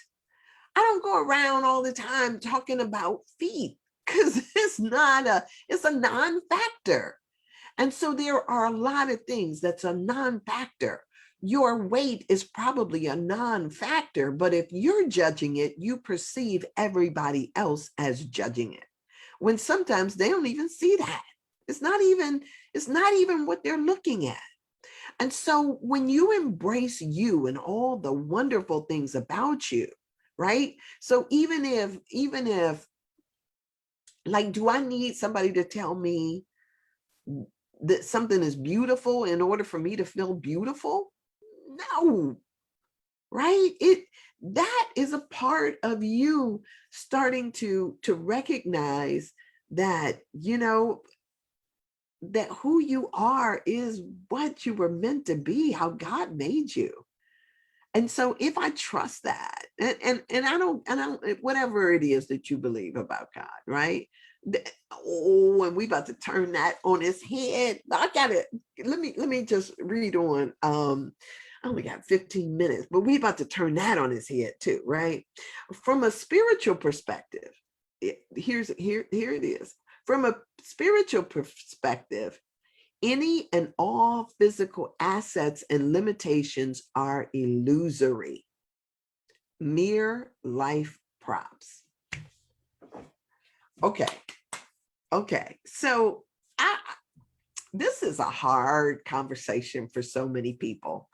I don't go around all the time talking about feet because it's a non-factor. And so there are a lot of things that's a non-factor. Your weight is probably a non-factor, but if you're judging it, you perceive everybody else as judging it, when sometimes they don't even see that. It's not even what they're looking at. And so when you embrace you and all the wonderful things about you, right? So even if like, do I need somebody to tell me that something is beautiful in order for me to feel beautiful? No, right? That is a part of you starting to recognize that, you know, that who you are is what you were meant to be, how God made you. And so if I trust that, and I don't, whatever it is that you believe about God, right? Oh, and we about to turn that on his head. Let me just read on. I only got 15 minutes, but we about to turn that on his head too, right? From a spiritual perspective, here it is. From a spiritual perspective, any and all physical assets and limitations are illusory, mere life props. Okay. So this is a hard conversation for so many people.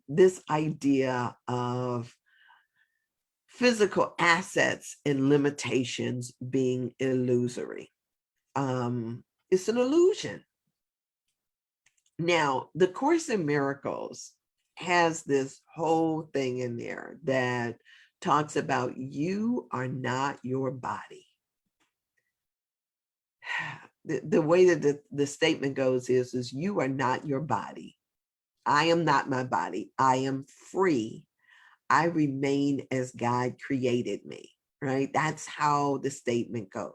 This idea of physical assets and limitations being illusory. It's an illusion. Now, the Course in Miracles has this whole thing in there that talks about you are not your body. The way that the statement goes is you are not your body. I am not my body. I am free. I remain as God created me, right? That's how the statement goes.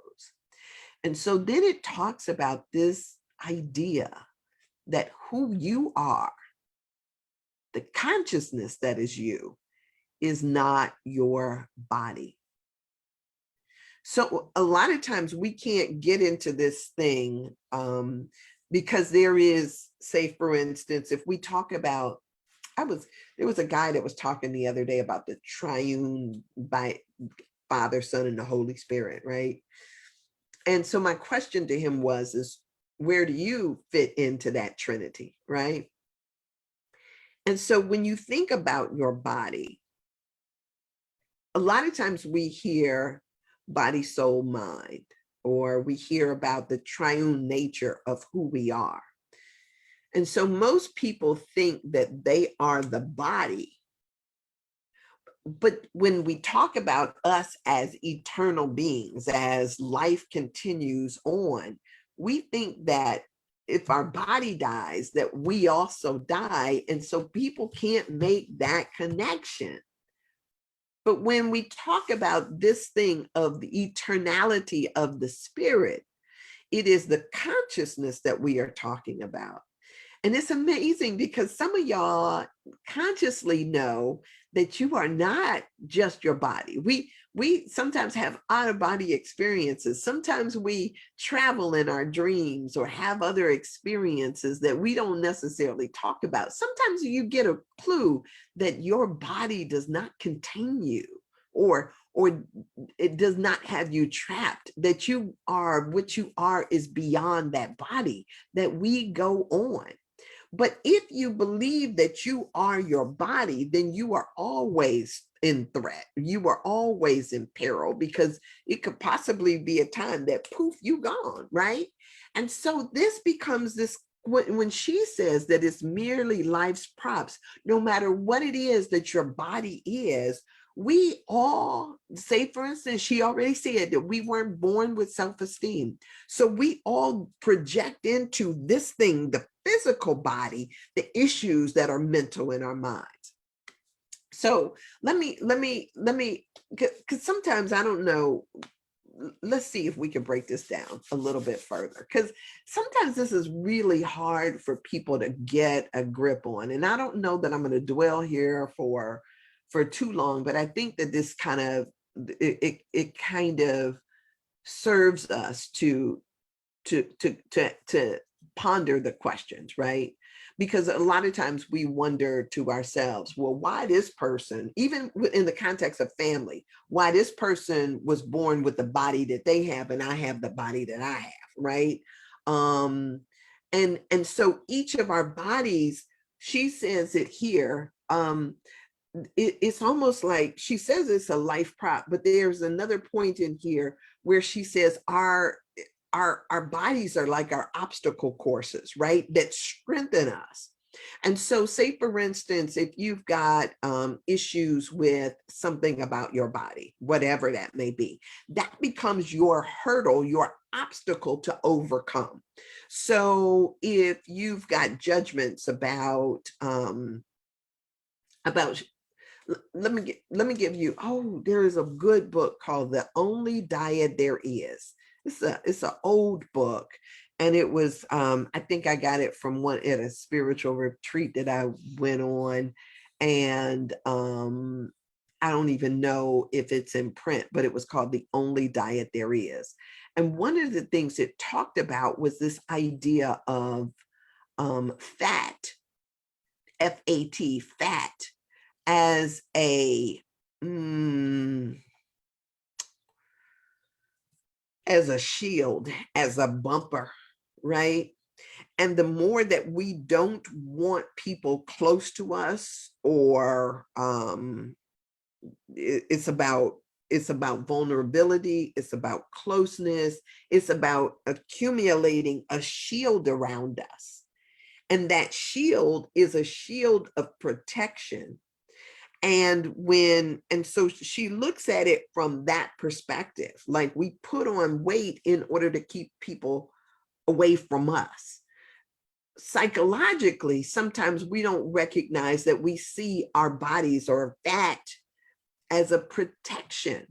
And so then it talks about this idea that who you are, the consciousness that is you, is not your body. So a lot of times we can't get into this thing because there is, say, for instance, if we talk about, there was a guy that was talking the other day about the triune by Father, Son, and the Holy Spirit, right? And so my question to him is where do you fit into that Trinity, right? And so when you think about your body, a lot of times we hear body, soul, mind, or we hear about the triune nature of who we are. And so most people think that they are the body. But when we talk about us as eternal beings, as life continues on, we think that if our body dies, that we also die. And so people can't make that connection. But when we talk about this thing of the eternality of the spirit, it is the consciousness that we are talking about. And it's amazing because some of y'all consciously know that you are not just your body. We sometimes have out-of-body experiences. Sometimes we travel in our dreams or have other experiences that we don't necessarily talk about. Sometimes you get a clue that your body does not contain you, or it does not have you trapped, that you are what you are is beyond that body, that we go on. But if you believe that you are your body, then you are always in threat. You are always in peril, because it could possibly be a time that poof, you gone, right? And so this becomes this, when she says that it's merely life's props, no matter what it is that your body is, we all, say for instance, she already said that we weren't born with self-esteem. So we all project into this thing, the physical body, the issues that are mental in our minds. So let me, because sometimes I don't know, let's see if we can break this down a little bit further, because sometimes this is really hard for people to get a grip on. And I don't know that I'm going to dwell here for too long, but I think that this kind of, it kind of serves us to ponder the questions, right? Because a lot of times we wonder to ourselves, well, why this person, even in the context of family, why this person was born with the body that they have and I have the body that I have, right? And so each of our bodies, she says it here, it's almost like she says it's a life prop, but there's another point in here where she says our bodies are like our obstacle courses, right? That strengthen us. And so say, for instance, if you've got issues with something about your body, whatever that may be, that becomes your hurdle, your obstacle to overcome. So if you've got judgments about let me give you, oh, there is a good book called The Only Diet There Is. It's an old book, and it was I think I got it from one at a spiritual retreat that I went on, and I don't even know if it's in print, but it was called The Only Diet There Is. And one of the things it talked about was this idea of fat, F-A-T, fat, as a shield, as a bumper, right? And the more that we don't want people close to us, or it's about vulnerability, it's about closeness, it's about accumulating a shield around us. And that shield is a shield of protection. And so she looks at it from that perspective, like we put on weight in order to keep people away from us. Psychologically, sometimes we don't recognize that we see our bodies or fat as a protection.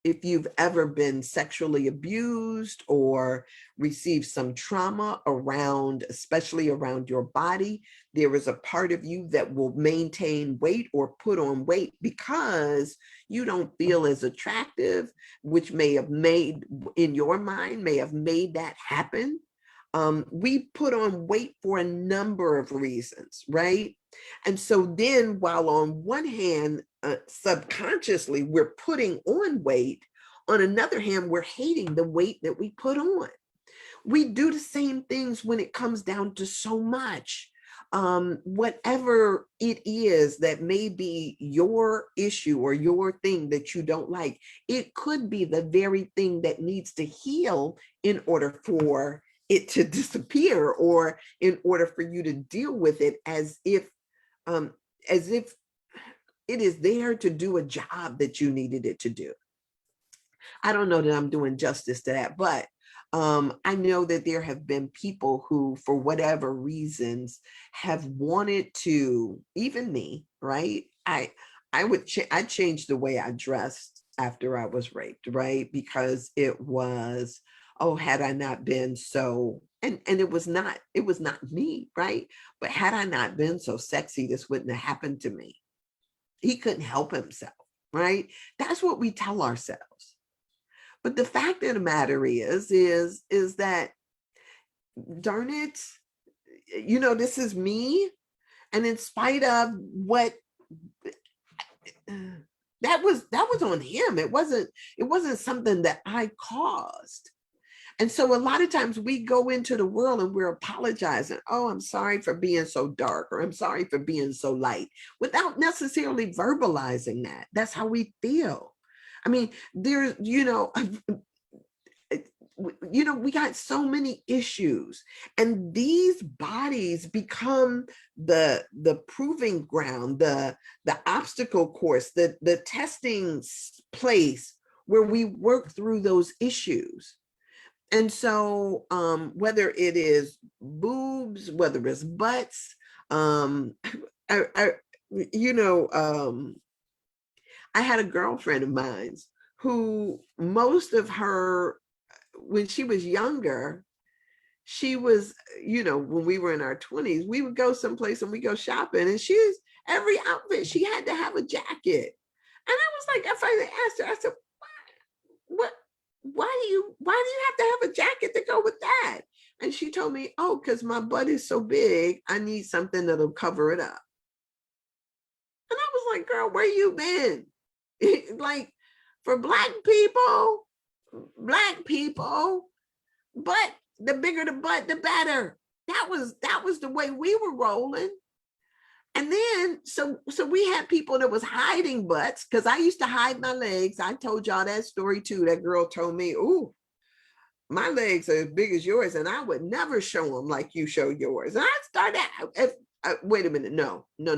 If you've ever been sexually abused or received some trauma around, especially around your body, there is a part of you that will maintain weight or put on weight because you don't feel as attractive, which may have made, in your mind, may have made that happen. We put on weight for a number of reasons, right? And so then, while on one hand, subconsciously, we're putting on weight, on another hand, we're hating the weight that we put on. We do the same things when it comes down to so much. Whatever it is that may be your issue or your thing that you don't like, it could be the very thing that needs to heal in order for it to disappear, or in order for you to deal with it as if it is there to do a job that you needed it to do. I don't know that I'm doing justice to that, but I know that there have been people who, for whatever reasons, have wanted to, even me, right? I changed the way I dressed after I was raped, right? Because it was, oh, had I not been so, and it was not me, right? But had I not been so sexy, this wouldn't have happened to me. He couldn't help himself, right? That's what we tell ourselves. But the fact of the matter is that, darn it, this is me. And in spite of what, that was on him. It wasn't something that I caused. And so a lot of times we go into the world and we're apologizing. Oh, I'm sorry for being so dark, or I'm sorry for being so light, without necessarily verbalizing that. That's how we feel. I mean, there's, we got so many issues, and these bodies become the proving ground, the obstacle course, the testing place where we work through those issues. And so whether it is boobs, whether it's butts, I had a girlfriend of mine who, most of her, when she was younger, she was, when we were in our 20s, we would go someplace and we go shopping, and every outfit, she had to have a jacket. And I was like, I finally asked her, I said, why do you have to have a jacket to go with that? And she told me, oh, because my butt is so big, I need something that'll cover it up. And I was like, girl, where you been? Like, for black people, but the bigger the butt, the better. That was the way we were rolling. And then, so we had people that was hiding butts, because I used to hide my legs. I told y'all that story too. That girl told me, ooh, my legs are as big as yours, and I would never show them like you show yours. And I started, wait a minute, no. No,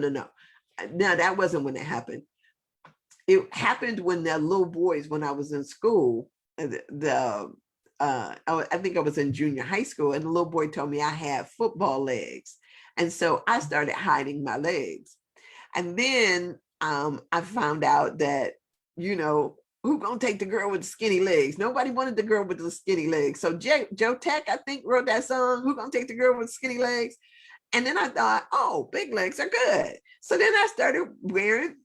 that wasn't when it happened. It happened when the little boys, when I was in school, I think I was in junior high school, and the little boy told me I had football legs. And so I started hiding my legs. And then I found out that, who gonna take the girl with the skinny legs? Nobody wanted the girl with the skinny legs. So Joe Tech, I think, wrote that song, Who Gonna Take the Girl with Skinny Legs? And then I thought, oh, big legs are good. So then I started wearing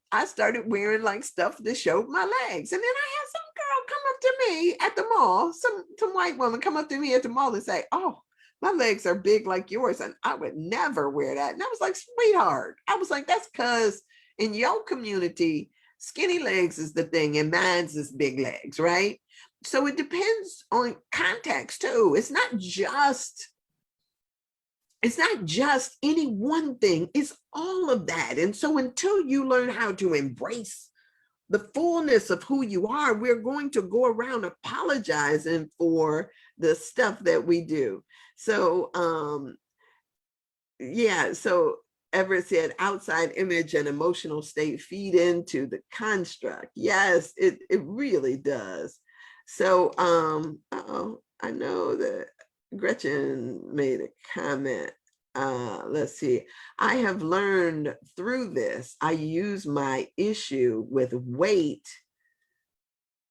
like stuff that showed my legs. And then I had some girl come up to me at the mall, some white woman come up to me at the mall and say, oh, my legs are big like yours, and I would never wear that. And I was like, sweetheart, I was like, that's because in your community, skinny legs is the thing, and mine's is big legs, right? So it depends on context too. It's not just any one thing, it's all of that. And so until you learn how to embrace the fullness of who you are, we're going to go around apologizing for the stuff that we do. So yeah, so Everett said outside image and emotional state feed into the construct. Yes, it really does. So I know that Gretchen made a comment. Let's see. I have learned through this, I use my issue with weight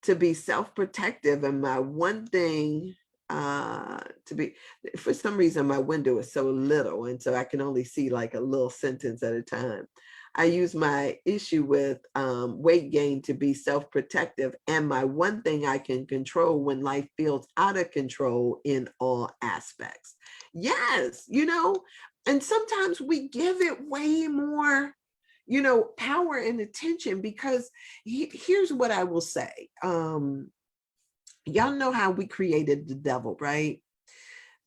to be self-protective, and my one thing to be, for some reason my window is so little and so I can only see like a little sentence at a time. I use my issue with weight gain to be self-protective, and my one thing I can control when life feels out of control in all aspects. Yes, you know, and sometimes we give it way more, you know, power and attention, because here's what I will say. Y'all know how we created the devil, right?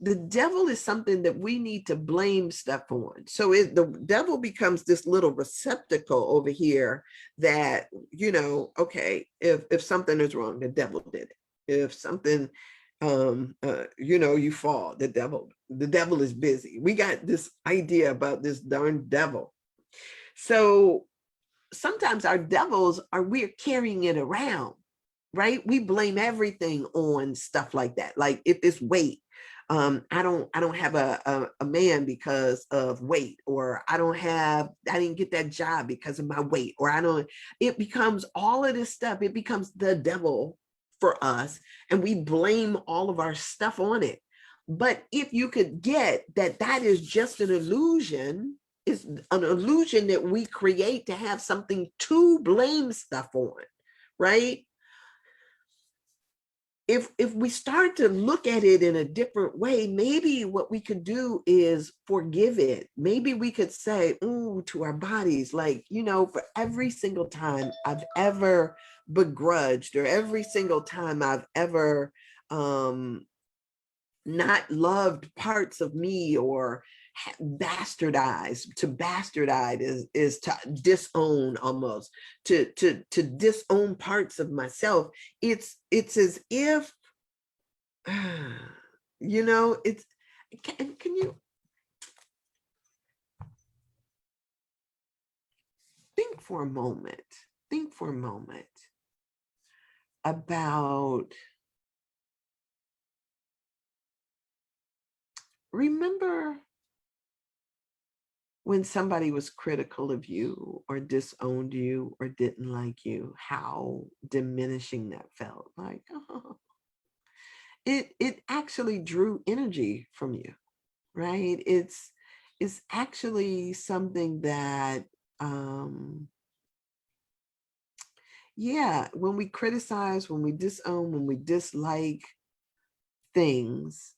The devil is something that we need to blame stuff on. So the devil becomes this little receptacle over here that, you know, okay, if something is wrong, the devil did it. If something, you know, you fall, the devil is busy. We got this idea about this darn devil. So sometimes our devils are, we're carrying it around, right? We blame everything on stuff like that. Like if it's weight, I don't have a man because of weight, or I didn't get that job because of my weight, or it becomes all of this stuff. It becomes the devil for us, and we blame all of our stuff on it. But if you could get that, that is just an illusion. It's an illusion that we create to have something to blame stuff on, right? If we start to look at it in a different way, maybe what we could do is forgive it. Maybe we could say, ooh, to our bodies, like, you know, for every single time I've ever begrudged, or every single time I've ever not loved parts of me, or bastardized. To bastardize is to disown, almost to disown parts of myself. It's as if you know, it's, can you think for a moment, think for a moment about, remember when somebody was critical of you, or disowned you, or didn't like you, how diminishing that felt. Like, oh, it actually drew energy from you, right? It's actually something that yeah, when we criticize, when we disown, when we dislike things,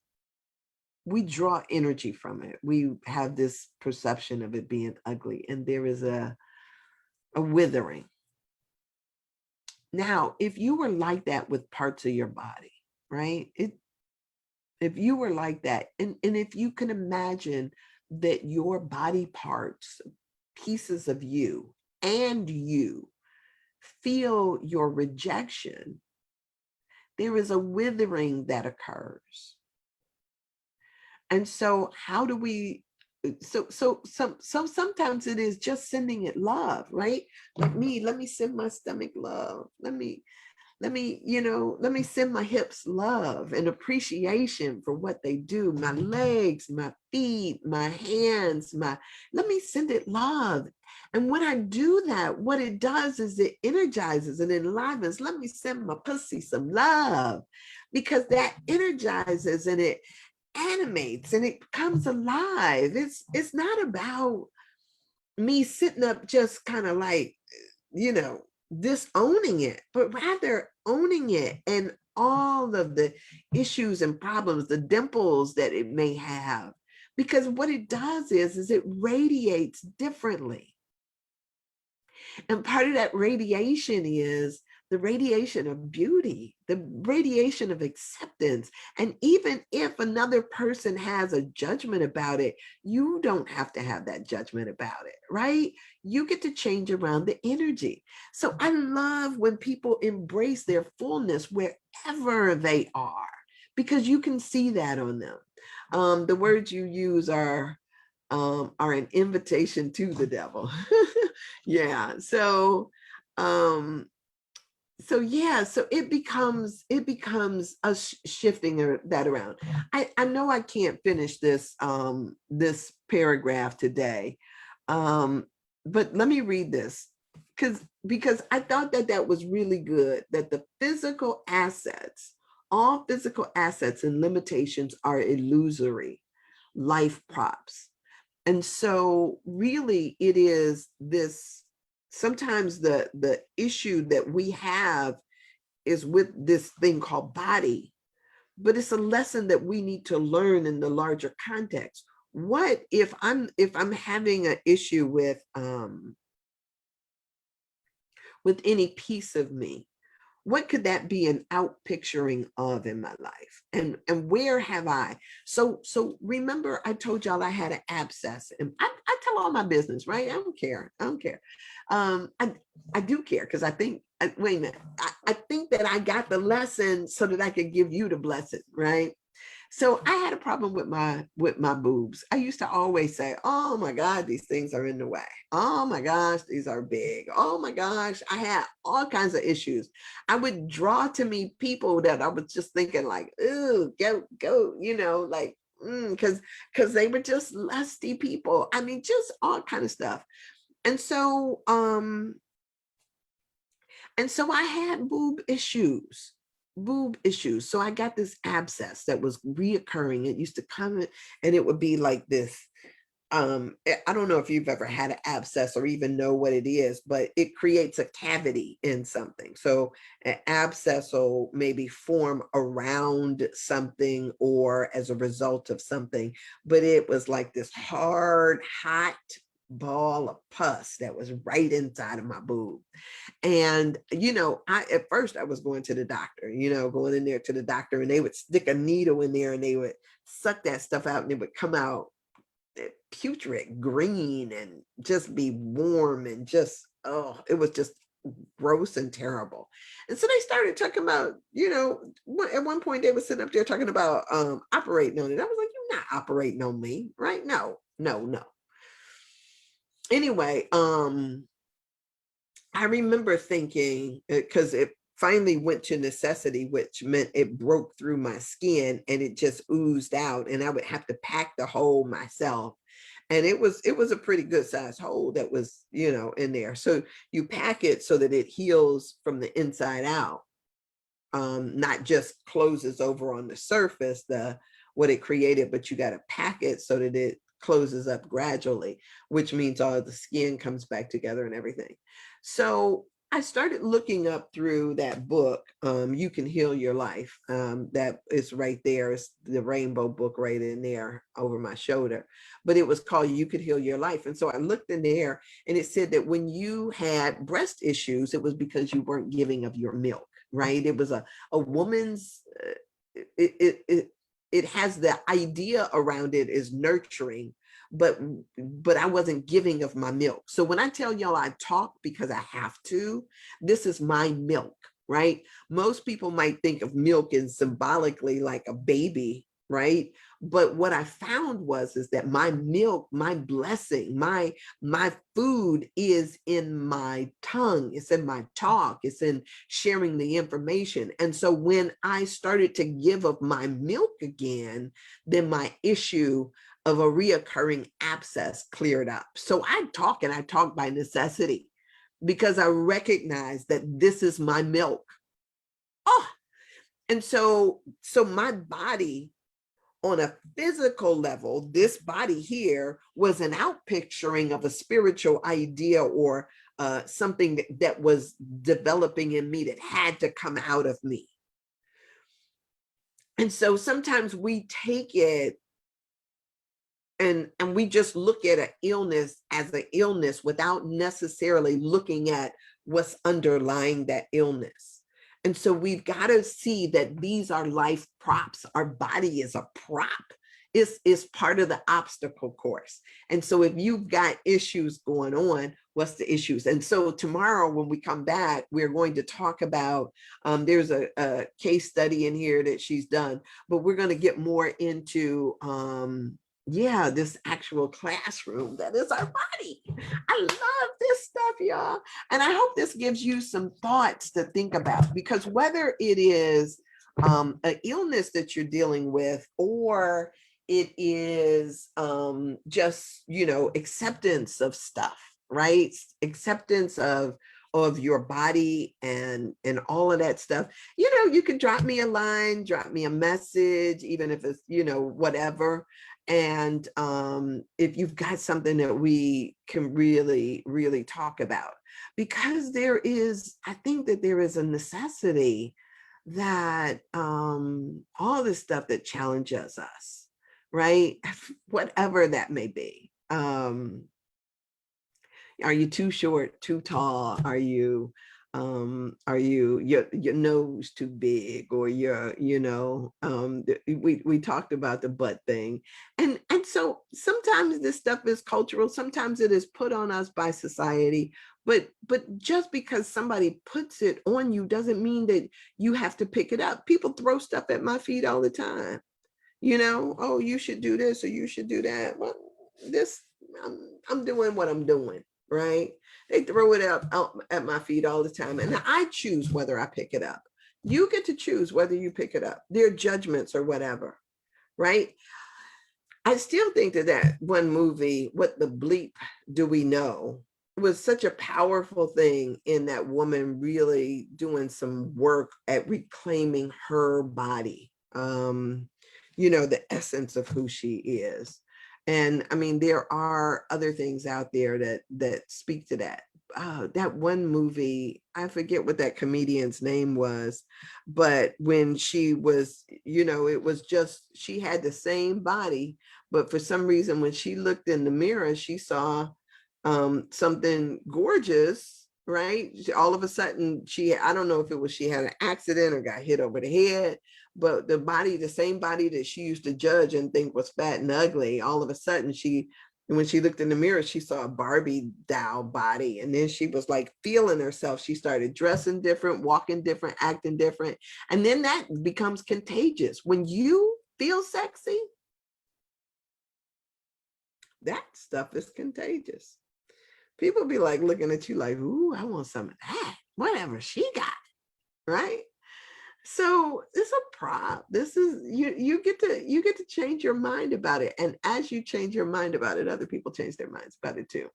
we draw energy from it. We have this perception of it being ugly, and there is a withering. Now, if you were like that with parts of your body, right? If you were like that, and if you can imagine that your body parts, pieces of you, and you feel your rejection, there is a withering that occurs. And so how do we, so sometimes it is just sending it love, right? Like me, let me send my stomach love. Let me, you know, let me send my hips love and appreciation for what they do. My legs, my feet, my hands, let me send it love. And when I do that, what it does is it energizes and enlivens. Let me send my pussy some love, because that energizes and it animates and it comes alive. It's not about me sitting up just kind of like, you know, disowning it, but rather owning it and all of the issues and problems, the dimples that it may have. Because what it does is it radiates differently. And part of that radiation is the radiation of beauty, the radiation of acceptance. And even if another person has a judgment about it, you don't have to have that judgment about it, right? You get to change around the energy. So I love when people embrace their fullness wherever they are, because you can see that on them. The words you use are are an invitation to the devil. Yeah. So it becomes us shifting that around. I know I can't finish this paragraph today, but let me read this because I thought that was really good. That the physical assets, all physical assets and limitations are illusory life props. And so really it is this, sometimes the issue that we have is with this thing called body, but it's a lesson that we need to learn in the larger context. What if I'm having an issue with any piece of me? What could that be an outpicturing of in my life? And where have I? So remember, I told y'all I had an abscess, and I tell all my business, right? I don't care. I don't care. I do care because I think, wait a minute, I think that I got the lesson so that I could give you the blessing, right? So I had a problem with my boobs. I used to always say, "Oh my God, these things are in the way. Oh my gosh, these are big. Oh my gosh, I had all kinds of issues." I would draw to me people that I was just thinking like, "Ooh, go," like, because they were just lusty people. I mean, just all kind of stuff. And so I had boob issues. So I got this abscess that was reoccurring. It used to come in, and it would be like this. I don't know if you've ever had an abscess or even know what it is, but it creates a cavity in something. So an abscess will maybe form around something or as a result of something, but it was like this hard, hot ball of pus that was right inside of my boob. And, I at first I was going to the doctor, going in there to the doctor, and they would stick a needle in there and they would suck that stuff out, and it would come out putrid green and just be warm and just, oh, it was just gross and terrible. And so they started talking about, at one point they were sitting up there talking about operating on it. I was like, "You're not operating on me, right? No, no, no." Anyway, I remember thinking, because it finally went to necessity, which meant it broke through my skin and it just oozed out, and I would have to pack the hole myself. And it was a pretty good sized hole that was, in there. So you pack it so that it heals from the inside out, not just closes over on the surface, what it created, but you got to pack it so that it closes up gradually, which means all of the skin comes back together and everything. So I started looking up through that book, You Can Heal Your Life. That is right there. It's the rainbow book right in there over my shoulder. But it was called You Could Heal Your Life. And so I looked in there, and it said that when you had breast issues, it was because you weren't giving of your milk, right? It was a woman's, it has the idea around it is nurturing, but I wasn't giving of my milk. So when I tell y'all I talk because I have to, this is my milk, right? Most people might think of milk as symbolically like a baby, right? But what I found is that my milk, my blessing, my food is in my tongue, it's in my talk, it's in sharing the information. And so when I started to give of my milk again, then my issue of a reoccurring abscess cleared up. So I talk, and I talk by necessity because I recognize that this is my milk. Oh, and so my body, on a physical level, this body here was an outpicturing of a spiritual idea or something that was developing in me that had to come out of me. And so sometimes we take it and we just look at an illness as an illness without necessarily looking at what's underlying that illness. And so we've got to see that these are life props. Our body is a prop. Is part of the obstacle course. And so if you've got issues going on, what's the issues? And so tomorrow when we come back, we're going to talk about, there's a case study in here that she's done, but we're going to get more into yeah, this actual classroom that is our body. I love this stuff, y'all. And I hope this gives you some thoughts to think about, because whether it is an illness that you're dealing with, or it is just, acceptance of stuff, right? Acceptance of your body and all of that stuff. You can drop me a line, drop me a message, even if it's, whatever. And if you've got something that we can really, really talk about, because I think that there is a necessity that all this stuff that challenges us, right? Whatever that may be. Are you too short, too tall? Are you your nose too big, or we talked about the butt thing. And so sometimes this stuff is cultural, sometimes it is put on us by society, but just because somebody puts it on you doesn't mean that you have to pick it up. People throw stuff at my feet all the time. Oh, you should do this or you should do that. Well, this I'm doing what I'm doing, right? They throw it out at my feet all the time, and I choose whether I pick it up. You get to choose whether you pick it up. Their judgments or whatever, right? I still think that one movie, What the Bleep Do We Know, was such a powerful thing in that woman really doing some work at reclaiming her body, the essence of who she is. And I mean, there are other things out there that speak to that. That one movie, I forget what that comedian's name was, but when she was, it was just, she had the same body, but for some reason, when she looked in the mirror, she saw something gorgeous, right? All of a sudden, I don't know if it was she had an accident or got hit over the head, but the same body that she used to judge and think was fat and ugly, all of a sudden when she looked in the mirror, she saw a Barbie doll body. And then she was like feeling herself. She started dressing different, walking different, acting different. And then that becomes contagious. When you feel sexy, that stuff is contagious. People be like looking at you like, ooh, I want some of that. Whatever she got, right? So it's a prop. This is you get to change your mind about it. And as you change your mind about it, other people change their minds about it too.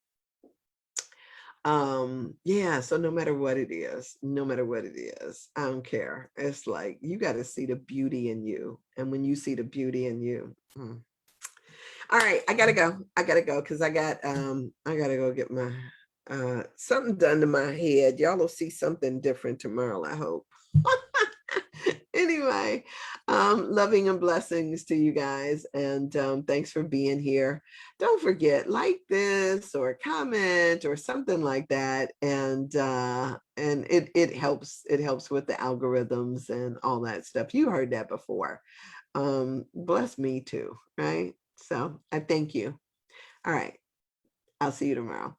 Yeah, so no matter what it is, I don't care. It's like you got to see the beauty in you. And when you see the beauty in you, all right, I gotta go because I gotta go get my something done to my head. Y'all will see something different tomorrow, I hope. Anyway, loving and blessings to you guys, and thanks for being here. Don't forget, like this or comment or something like that, and it helps with the algorithms and all that stuff. You heard that before. Bless me too, right? So I thank you. All right, I'll see you tomorrow.